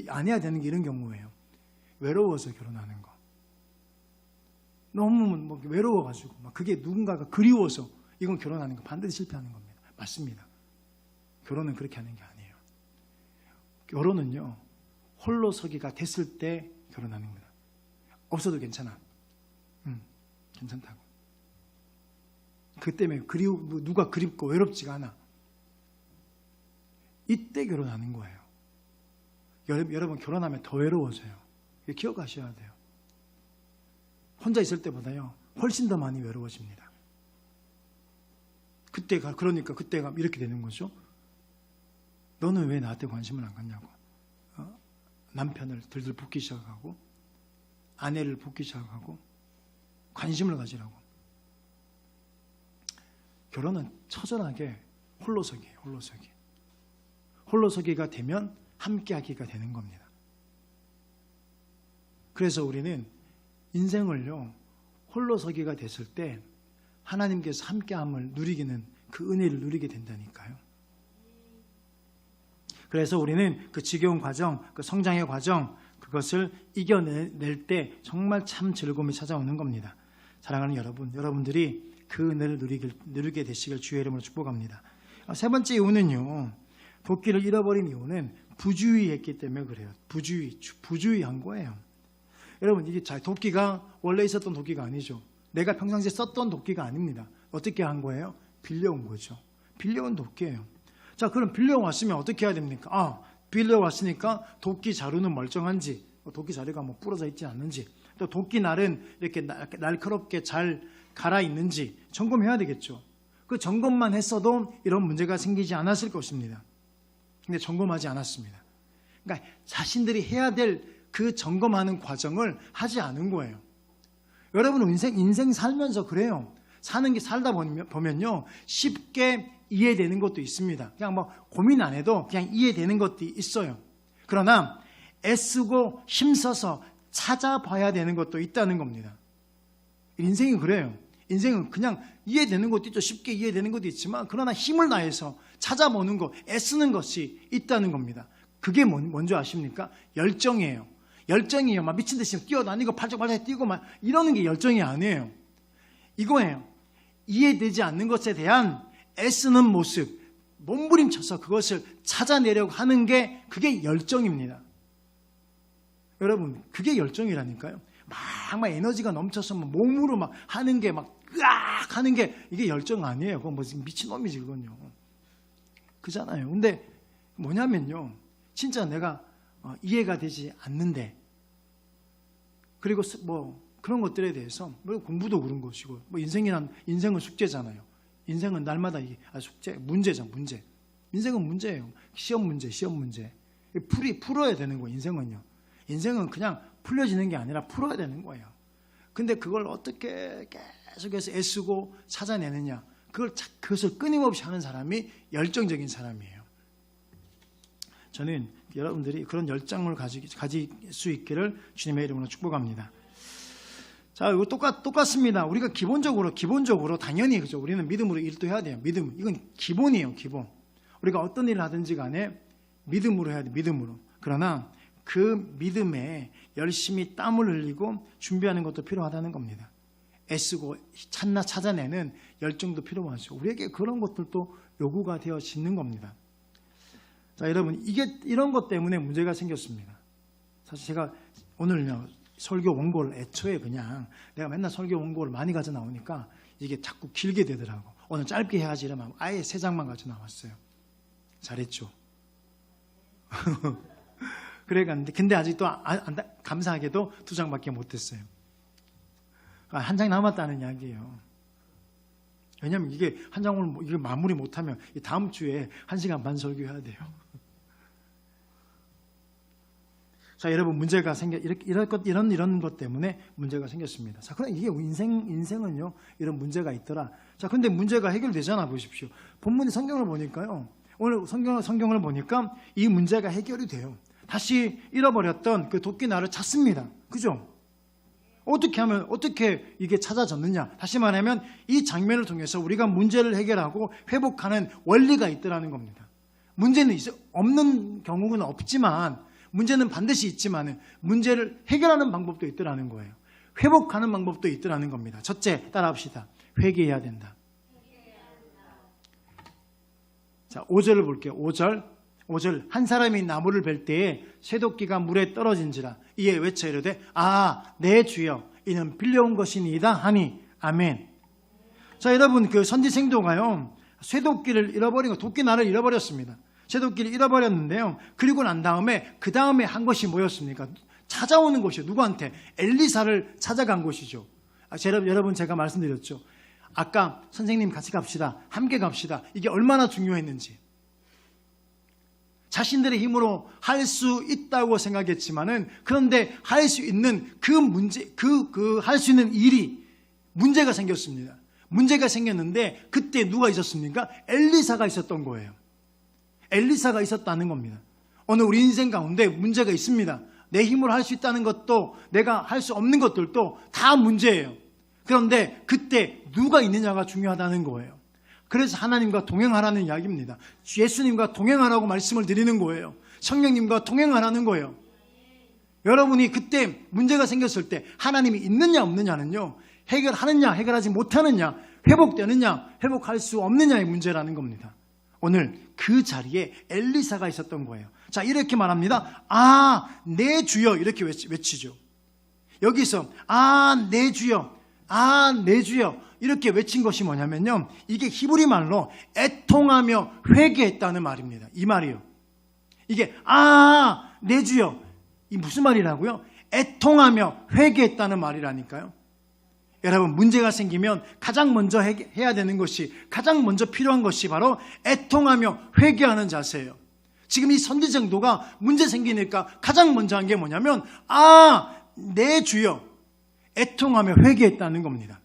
안 해야 되는 게 이런 경우예요. 외로워서 결혼하는 거. 너무 외로워가지고 그게 누군가가 그리워서 이건 결혼하는 거 반드시 실패하는 겁니다. 맞습니다. 결혼은 그렇게 하는 게 아니에요. 결혼은요, 홀로 서기가 됐을 때 결혼하는 겁니다. 없어도 괜찮아. 괜찮다고. 그 때문에 누가 그립고 외롭지가 않아. 이때 결혼하는 거예요. 여러분 결혼하면 더 외로워져요. 기억하셔야 돼요. 혼자 있을 때보다요, 훨씬 더 많이 외로워집니다. 그때가 이렇게 되는 거죠. 너는 왜 나한테 관심을 안 갖냐고. 남편을 들들 붓기 시작하고, 아내를 붓기 시작하고, 관심을 가지라고. 결혼은 처절하게 홀로서기예요. 홀로서기가 되면 함께하기가 되는 겁니다. 그래서 우리는 인생을요, 홀로서기가 됐을 때 하나님께서 함께함을 누리기는 그 은혜를 누리게 된다니까요. 그래서 우리는 그 지겨운 과정, 그 성장의 과정, 그것을 이겨낼 때 정말 참 즐거움이 찾아오는 겁니다. 사랑하는 여러분들이 그 은혜를 누리게 되시길 주의 이름으로 축복합니다. 세 번째 이유는요, 도끼를 잃어버린 이유는 부주의했기 때문에 그래요. 부주의한 거예요. 여러분, 이게 도끼가 원래 있었던 도끼가 아니죠. 내가 평상시에 썼던 도끼가 아닙니다. 어떻게 한 거예요? 빌려온 거죠. 빌려온 도끼예요. 자, 그럼 빌려왔으면 어떻게 해야 됩니까? 빌려왔으니까 도끼 자루는 멀쩡한지, 도끼 자루가 부러져 있지 않는지, 또 도끼 날은 이렇게 날카롭게 잘 갈아 있는지 점검해야 되겠죠. 그 점검만 했어도 이런 문제가 생기지 않았을 것입니다. 근데 점검하지 않았습니다. 그러니까 자신들이 해야 될 그 점검하는 과정을 하지 않은 거예요. 여러분, 인생 살면서 그래요. 살다 보면요, 쉽게 이해되는 것도 있습니다. 그냥 고민 안 해도 그냥 이해되는 것도 있어요. 그러나 애쓰고 힘써서 찾아봐야 되는 것도 있다는 겁니다. 인생이 그래요. 인생은 그냥 이해되는 것도 있죠. 쉽게 이해되는 것도 있지만 그러나 힘을 다해서 찾아보는 것, 애쓰는 것이 있다는 겁니다. 그게 뭔지 아십니까? 열정이에요. 열정이에요. 막 미친 듯이 뛰어다니고 팔짝팔짝 뛰고 막 이러는 게 열정이 아니에요. 이거예요. 이해되지 않는 것에 대한 애쓰는 모습, 몸부림쳐서 그것을 찾아내려고 하는 게 그게 열정입니다. 여러분, 그게 열정이라니까요. 막 에너지가 넘쳐서 몸으로 막 하는 게 막 으악 하는 게 이게 열정 아니에요. 그건 뭐 미친놈이지 그건요. 그잖아요. 근데 뭐냐면요. 진짜 내가 이해가 되지 않는데 그리고 뭐 그런 것들에 대해서 뭐 공부도 그런 것이고 뭐 인생은 숙제잖아요. 인생은 날마다 이게 숙제, 문제죠, 문제. 인생은 문제예요. 시험 문제. 풀어야 되는 거예요. 인생은 그냥 풀려지는 게 아니라 풀어야 되는 거예요. 근데 그걸 어떻게 계속해서 애쓰고 찾아내느냐, 그것을 끊임없이 하는 사람이 열정적인 사람이에요. 저는 여러분들이 그런 열정을 가질 수 있기를 주님의 이름으로 축복합니다. 자, 이거 똑같습니다. 우리가 기본적으로 당연히 그죠. 우리는 믿음으로 일도 해야 돼요. 믿음. 이건 기본이에요, 기본. 우리가 어떤 일을 하든지 간에 믿음으로 해야 돼, 믿음으로. 그러나 그 믿음에 열심히 땀을 흘리고 준비하는 것도 필요하다는 겁니다. 애쓰고 찾아내는 열정도 필요하죠. 우리에게 그런 것들도 요구가 되어지는 겁니다. 자, 여러분, 이런 것 때문에 문제가 생겼습니다. 사실 제가 오늘요, 설교 원고를 애초에 그냥 내가 맨날 설교 원고를 많이 가져 나오니까 이게 자꾸 길게 되더라고. 오늘 짧게 해야지 이러면 아예 3장만 가져 나왔어요. 잘했죠. 그래 갔는데 근데 아직도 감사하게도 2장밖에 못했어요. 1장 남았다는 이야기예요. 왜냐하면 이게 1장을 이게 마무리 못하면 다음 주에 1시간 반 설교해야 돼요. 자, 여러분, 문제가 이런 것 때문에 문제가 생겼습니다. 자, 그럼 이게 인생은요, 이런 문제가 있더라. 자, 근데 문제가 해결되잖아, 보십시오. 본문의 성경을 보니까요, 오늘 성경을 보니까 이 문제가 해결이 돼요. 다시 잃어버렸던 그 도끼날을 찾습니다. 그죠? 어떻게 이게 찾아졌느냐? 다시 말하면 이 장면을 통해서 우리가 문제를 해결하고 회복하는 원리가 있더라는 겁니다. 문제는 없는 경우는 없지만, 문제는 반드시 있지만 문제를 해결하는 방법도 있더라는 거예요. 회복하는 방법도 있더라는 겁니다. 첫째, 따라합시다. 회개해야 된다. 자, 5절을 볼게요. 5절. 한 사람이 나무를 벨 때에 쇠도끼가 물에 떨어진지라 이에 외쳐 이르되 내 주여 이는 빌려온 것이니이다 하니 아멘. 자, 여러분, 그 선지생도가요, 쇠도끼를 잃어버린 거, 도끼날을 잃어버렸습니다. 쇠도끼를 잃어버렸는데요. 그리고 난 다음에 그 다음에 한 것이 뭐였습니까? 찾아오는 것이요. 누구한테? 엘리사를 찾아간 것이죠. 여러분, 제가 말씀드렸죠. 아까 선생님 같이 갑시다. 함께 갑시다. 이게 얼마나 중요했는지. 자신들의 힘으로 할 수 있다고 생각했지만은, 그런데 할 수 있는 그 문제, 할 수 있는 일이 문제가 생겼습니다. 문제가 생겼는데 그때 누가 있었습니까? 엘리사가 있었던 거예요. 엘리사가 있었다는 겁니다. 오늘 우리 인생 가운데 문제가 있습니다. 내 힘으로 할 수 있다는 것도 내가 할 수 없는 것들도 다 문제예요. 그런데 그때 누가 있느냐가 중요하다는 거예요. 그래서 하나님과 동행하라는 이야기입니다. 예수님과 동행하라고 말씀을 드리는 거예요. 성령님과 동행하라는 거예요. 여러분이 그때 문제가 생겼을 때 하나님이 있느냐 없느냐는요, 해결하느냐 해결하지 못하느냐, 회복되느냐 회복할 수 없느냐의 문제라는 겁니다. 오늘 그 자리에 엘리사가 있었던 거예요. 자, 이렇게 말합니다. 내 주여, 이렇게 외치죠. 여기서 내 주여, 내 주여 이렇게 외친 것이 뭐냐면요, 이게 히브리 말로 애통하며 회개했다는 말입니다. 이 말이요. 이게 내 주여, 이 무슨 말이라고요? 애통하며 회개했다는 말이라니까요. 여러분, 문제가 생기면 가장 먼저 해야 되는 것이, 가장 먼저 필요한 것이 바로 애통하며 회개하는 자세예요. 지금 이 선지생도가 문제 생기니까 가장 먼저 한 게 뭐냐면 내 주여, 애통하며 회개했다는 겁니다.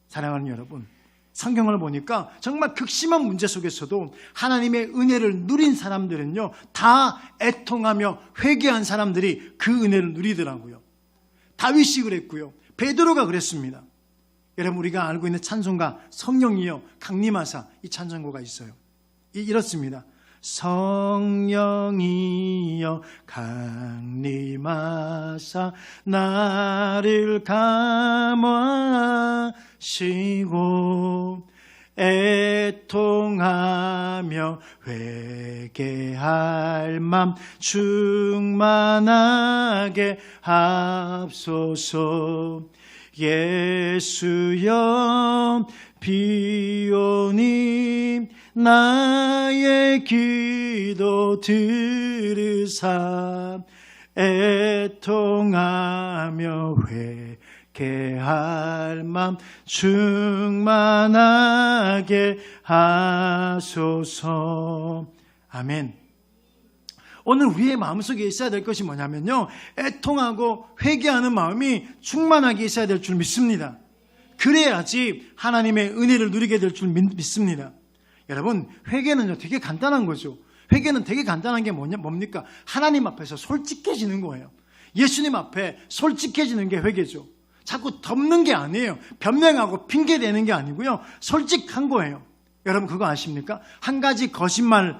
사랑하는 여러분, 성경을 보니까 정말 극심한 문제 속에서도 하나님의 은혜를 누린 사람들은요, 다 애통하며 회개한 사람들이 그 은혜를 누리더라고요. 다윗이 그랬고요. 베드로가 그랬습니다. 여러분, 우리가 알고 있는 찬송가 성령이여 강림하사, 이 찬송가가 있어요. 이렇습니다. 성령이여 강림하사 나를 감화하시고 애통하며 회개할 맘 충만하게 하옵소서. 예수여 비오니 나의 기도 들으사 애통하며 회개할 맘 충만하게 하소서. 아멘. 오늘 우리의 마음속에 있어야 될 것이 뭐냐면요, 애통하고 회개하는 마음이 충만하게 있어야 될 줄 믿습니다. 그래야지 하나님의 은혜를 누리게 될 줄 믿습니다. 여러분, 회개는요 되게 간단한 거죠. 회개는 되게 간단한 게 뭡니까? 하나님 앞에서 솔직해지는 거예요. 예수님 앞에 솔직해지는 게 회개죠. 자꾸 덮는 게 아니에요. 변명하고 핑계대는 게 아니고요, 솔직한 거예요. 여러분, 그거 아십니까? 한 가지 거짓말을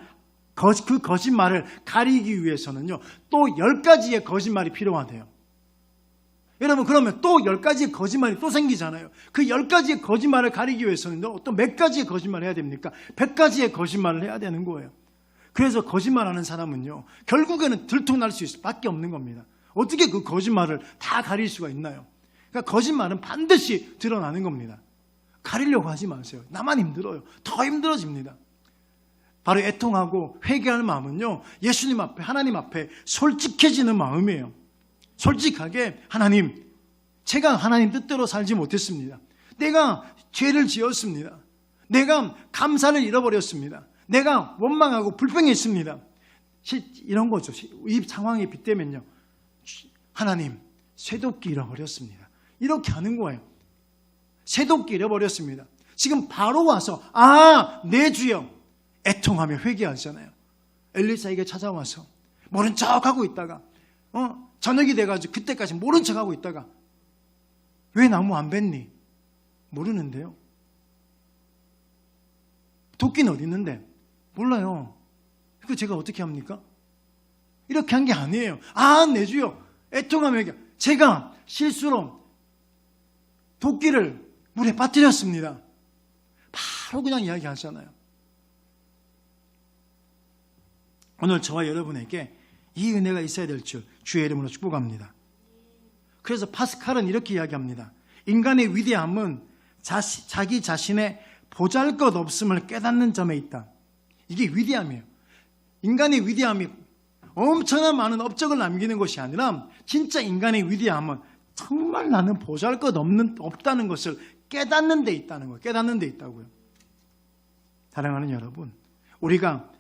가리기 위해서는요 또 10가지의 거짓말이 필요하대요. 여러분, 그러면 또 10가지의 거짓말이 또 생기잖아요. 그 10가지의 거짓말을 가리기 위해서는 또 몇 가지의 거짓말을 해야 됩니까? 100가지의 거짓말을 해야 되는 거예요. 그래서 거짓말하는 사람은요 결국에는 들통날 수밖에 없는 겁니다. 어떻게 그 거짓말을 다 가릴 수가 있나요? 그러니까 거짓말은 반드시 드러나는 겁니다. 가리려고 하지 마세요. 나만 힘들어요. 더 힘들어집니다. 바로 애통하고 회개할 마음은요 예수님 앞에, 하나님 앞에 솔직해지는 마음이에요. 솔직하게, 하나님, 제가 하나님 뜻대로 살지 못했습니다. 내가 죄를 지었습니다. 내가 감사를 잃어버렸습니다. 내가 원망하고 불평했습니다. 이런 거죠. 이 상황에 빗대면요, 하나님, 쇠도끼 잃어버렸습니다. 이렇게 하는 거예요. 쇠도끼 잃어버렸습니다. 지금 바로 와서 내 주여, 애통하며 회개하잖아요. 엘리사에게 찾아와서 모른 척하고 있다가 저녁이 돼가지고 그때까지 모른 척하고 있다가 왜 나무 안 뱉니? 모르는데요. 도끼는 어디 있는데? 몰라요. 그 제가 어떻게 합니까? 이렇게 한 게 아니에요. 내 주여, 애통하며 회개. 제가 실수로 도끼를 물에 빠뜨렸습니다. 바로 그냥 이야기하잖아요. 오늘 저와 여러분에게 이 은혜가 있어야 될 줄 주의 이름으로 축복합니다. 그래서 파스칼은 이렇게 이야기합니다. 인간의 위대함은 자기 자신의 보잘것없음을 깨닫는 점에 있다. 이게 위대함이에요. 인간의 위대함이 엄청난 많은 업적을 남기는 것이 아니라 진짜 인간의 위대함은 정말 나는 보잘것없다는 것을 깨닫는 데 있다는 거예요. 깨닫는 데 있다고요. 사랑하는 여러분, 우리가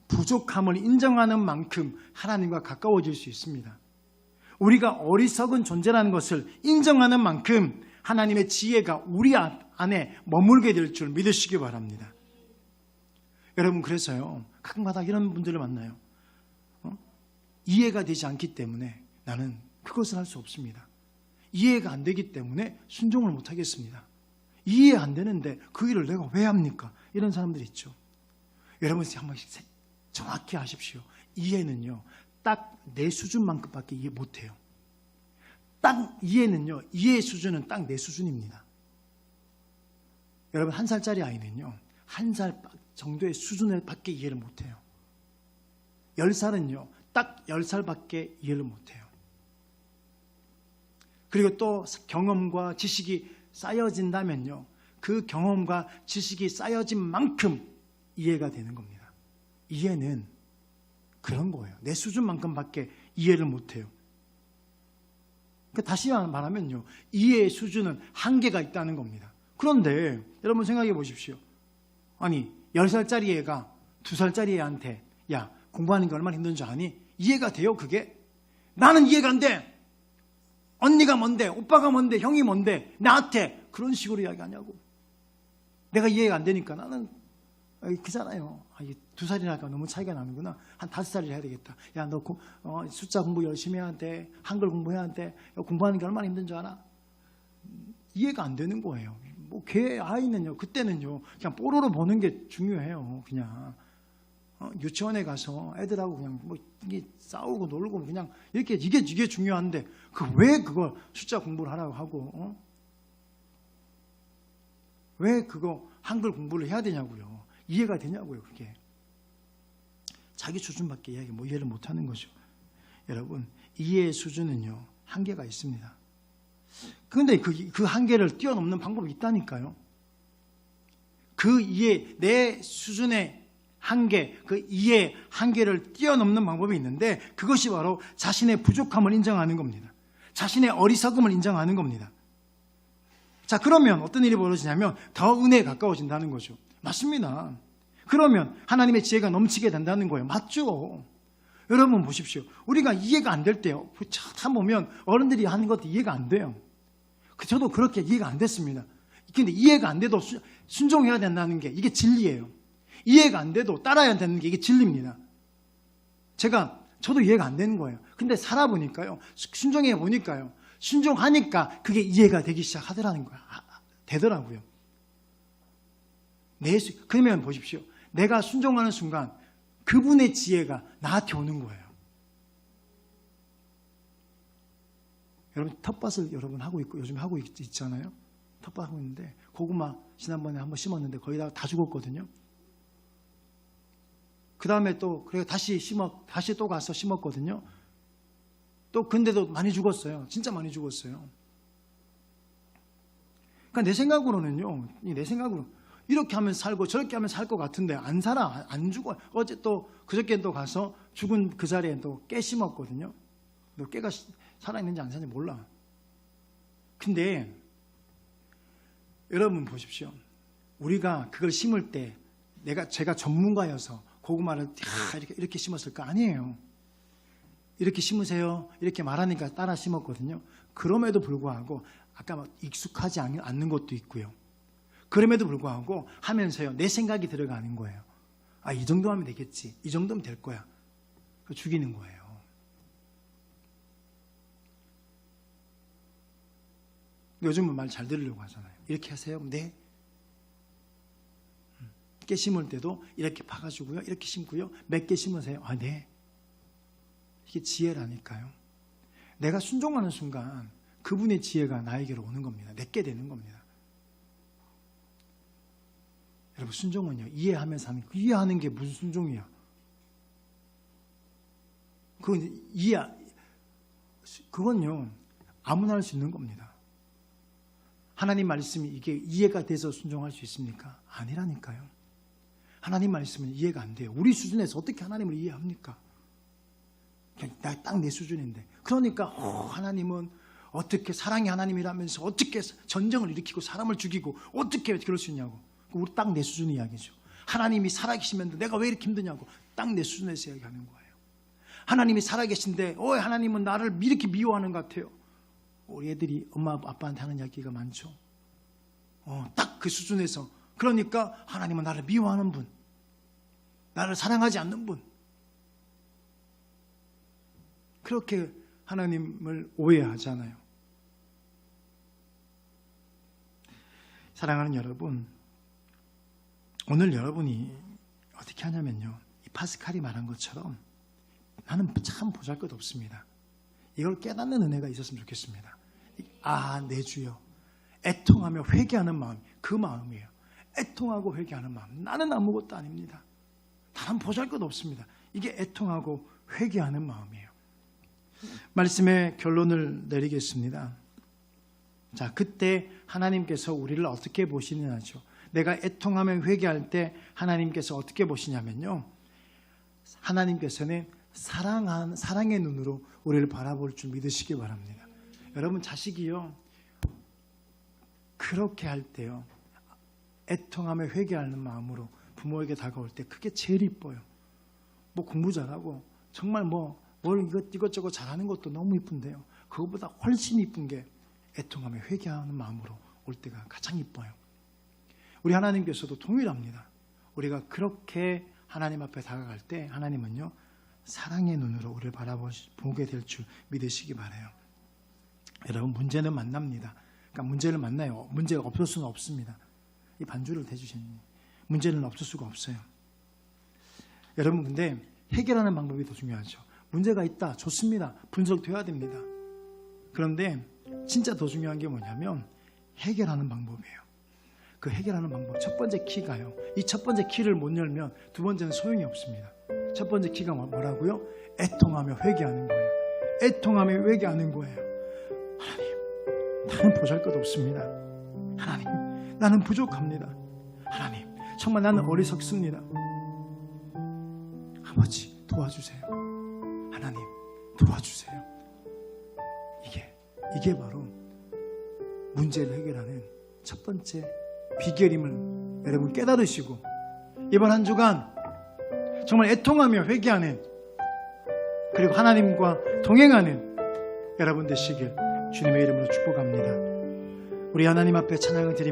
부족함을 인정하는 만큼 하나님과 가까워질 수 있습니다. 우리가 어리석은 존재라는 것을 인정하는 만큼 하나님의 지혜가 우리 안에 머물게 될 줄 믿으시기 바랍니다. 여러분, 그래서요 가끔가다 이런 분들을 만나요. 이해가 되지 않기 때문에 나는 그것을 할 수 없습니다. 이해가 안 되기 때문에 순종을 못 하겠습니다. 이해 안 되는데 그 일을 내가 왜 합니까? 이런 사람들이 있죠. 여러분, 한 번씩 정확히 아십시오. 이해는요 딱 내 수준만큼밖에 이해 못해요. 딱 이해는요, 이해 수준은 딱 내 수준입니다. 여러분, 1살짜리 아이는요 1살 정도의 수준을 밖에 이해를 못해요. 10살은요 딱 10살밖에 이해를 못해요. 그리고 또 경험과 지식이 쌓여진다면요 그 경험과 지식이 쌓여진 만큼 이해가 되는 겁니다. 이해는 그런 거예요. 내 수준만큼밖에 이해를 못해요. 그러니까 다시 말하면요, 이해의 수준은 한계가 있다는 겁니다. 그런데 여러분 생각해 보십시오. 아니 10살짜리 애가 2살짜리 애한테 야, 공부하는 게 얼마나 힘든 줄 아니? 이해가 돼요 그게? 나는 이해가 안 돼. 언니가 뭔데, 오빠가 뭔데, 형이 뭔데, 나한테 그런 식으로 이야기하냐고. 내가 이해가 안 되니까 나는 그잖아요. 2살이니까 너무 차이가 나는구나. 한 5살이 해야 되겠다. 야, 너 숫자 공부 열심히 해야 돼. 한글 공부해야 돼. 공부하는 게 얼마나 힘든 줄 알아? 이해가 안 되는 거예요. 뭐 걔 아이는요, 그때는요, 그냥 뽀로로 보는 게 중요해요. 그냥 유치원에 가서 애들하고 그냥 뭐 이게 싸우고 놀고 그냥 이렇게 이게 중요한데 그 왜 그걸 숫자 공부를 하라고 하고 왜 그거 한글 공부를 해야 되냐고요. 이해가 되냐고요. 그게 자기 수준밖에 이해를 못하는 거죠. 여러분, 이해의 수준은요 한계가 있습니다. 그런데 그 한계를 뛰어넘는 방법이 있다니까요. 그 이해, 내 수준의 한계, 그 이해 한계를 뛰어넘는 방법이 있는데 그것이 바로 자신의 부족함을 인정하는 겁니다. 자신의 어리석음을 인정하는 겁니다. 자, 그러면 어떤 일이 벌어지냐면 더 은혜에 가까워진다는 거죠. 맞습니다. 그러면 하나님의 지혜가 넘치게 된다는 거예요. 맞죠? 여러분 보십시오. 우리가 이해가 안 될 때요, 참 보면 어른들이 하는 것도 이해가 안 돼요. 저도 그렇게 이해가 안 됐습니다. 근데 이해가 안 돼도 순종해야 된다는 게 이게 진리예요. 이해가 안 돼도 따라야 되는 게 이게 진리입니다. 저도 이해가 안 되는 거예요. 근데 살아보니까요, 순종해 보니까요, 순종하니까 그게 이해가 되기 시작하더라는 거야. 되더라고요. 그러면 보십시오. 내가 순종하는 순간 그분의 지혜가 나한테 오는 거예요. 여러분, 텃밭을 여러분 하고 있고 요즘 하고 있잖아요. 텃밭 하고 있는데 고구마 지난번에 한번 심었는데 거의 다 죽었거든요. 그 다음에 또 그래 다시 또 가서 심었거든요. 또 근데도 많이 죽었어요. 진짜 많이 죽었어요. 그러니까 내 생각으로 이렇게 하면 살고 저렇게 하면 살 것 같은데 안 살아, 안 죽어. 어제 또 그저께 또 가서 죽은 그 자리에 또 깨 심었거든요. 너 깨가 살아있는지 안 사는지 몰라. 근데 여러분 보십시오. 우리가 그걸 심을 때 제가 전문가여서 고구마를 이렇게 심었을까? 아니에요. 이렇게 심으세요. 이렇게 말하니까 따라 심었거든요. 그럼에도 불구하고 아까 막 익숙하지 않는 것도 있고요. 그럼에도 불구하고 하면서요, 내 생각이 들어가는 거예요. 아, 이 정도 하면 되겠지. 이 정도면 될 거야. 죽이는 거예요. 요즘은 말 잘 들으려고 하잖아요. 이렇게 하세요. 네. 깨 심을 때도 이렇게 파가지고요. 이렇게 심고요. 몇 개 심으세요. 아, 네. 이게 지혜라니까요. 내가 순종하는 순간 그분의 지혜가 나에게로 오는 겁니다. 내게 되는 겁니다. 여러분, 순종은요, 이해하면서 하는, 이해하는 게 무슨 순종이야? 그건요, 아무나 할 수 있는 겁니다. 하나님 말씀이 이게 이해가 돼서 순종할 수 있습니까? 아니라니까요. 하나님 말씀은 이해가 안 돼요. 우리 수준에서 어떻게 하나님을 이해합니까? 그냥 딱 내 수준인데. 그러니까 하나님은 어떻게 사랑의 하나님이라면서 어떻게 전쟁을 일으키고 사람을 죽이고 어떻게 그럴 수 있냐고. 우리 딱 내 수준 이야기죠. 하나님이 살아계시면 내가 왜 이렇게 힘드냐고. 딱 내 수준에서 이야기하는 거예요. 하나님이 살아계신데 하나님은 나를 이렇게 미워하는 것 같아요. 우리 애들이 엄마 아빠한테 하는 이야기가 많죠. 딱 그 수준에서. 그러니까 하나님은 나를 미워하는 분, 나를 사랑하지 않는 분, 그렇게 하나님을 오해하잖아요. 사랑하는 여러분, 오늘 여러분이 어떻게 하냐면요, 이 파스칼이 말한 것처럼 나는 참 보잘것없습니다. 이걸 깨닫는 은혜가 있었으면 좋겠습니다. 내 주여, 애통하며 회개하는 마음, 그 마음이에요. 애통하고 회개하는 마음. 나는 아무것도 아닙니다. 나는 보잘것없습니다. 이게 애통하고 회개하는 마음이에요. 말씀의 결론을 내리겠습니다. 자, 그때 하나님께서 우리를 어떻게 보시느냐죠. 내가 애통하며 회개할 때 하나님께서 어떻게 보시냐면요, 하나님께서는 사랑의 눈으로 우리를 바라볼 줄 믿으시기 바랍니다. 여러분, 자식이요, 그렇게 할 때요, 애통하며 회개하는 마음으로 부모에게 다가올 때 그게 제일 이뻐요. 뭐 공부 잘하고 정말 뭘 이것저것 잘하는 것도 너무 이쁜데요, 그것보다 훨씬 이쁜 게 애통하며 회개하는 마음으로 올 때가 가장 이뻐요. 우리 하나님께서도 동일합니다. 우리가 그렇게 하나님 앞에 다가갈 때 하나님은요, 사랑의 눈으로 우리를 바라보게 될 줄 믿으시기 바라요. 여러분, 문제는 만납니다. 그러니까 문제를 만나요. 문제가 없을 수는 없습니다. 이 반주를 대주시니 문제는 없을 수가 없어요. 여러분, 근데 해결하는 방법이 더 중요하죠. 문제가 있다, 좋습니다. 분석돼야 됩니다. 그런데 진짜 더 중요한 게 뭐냐면 해결하는 방법이에요. 그 해결하는 방법, 첫 번째 키가요. 이 첫 번째 키를 못 열면 두 번째는 소용이 없습니다. 첫 번째 키가 뭐라고요? 애통하며 회개하는 거예요. 애통하며 회개하는 거예요. 하나님, 나는 보잘것없습니다. 하나님, 나는 부족합니다. 하나님, 정말 나는 어리석습니다. 아버지, 도와주세요. 하나님, 도와주세요. 이게 바로 문제를 해결하는 첫 번째 비결임을 여러분 깨달으시고, 이번 한 주간 정말 애통하며 회개하는, 그리고 하나님과 동행하는 여러분 되시길 주님의 이름으로 축복합니다. 우리 하나님 앞에 찬양을 드립니다.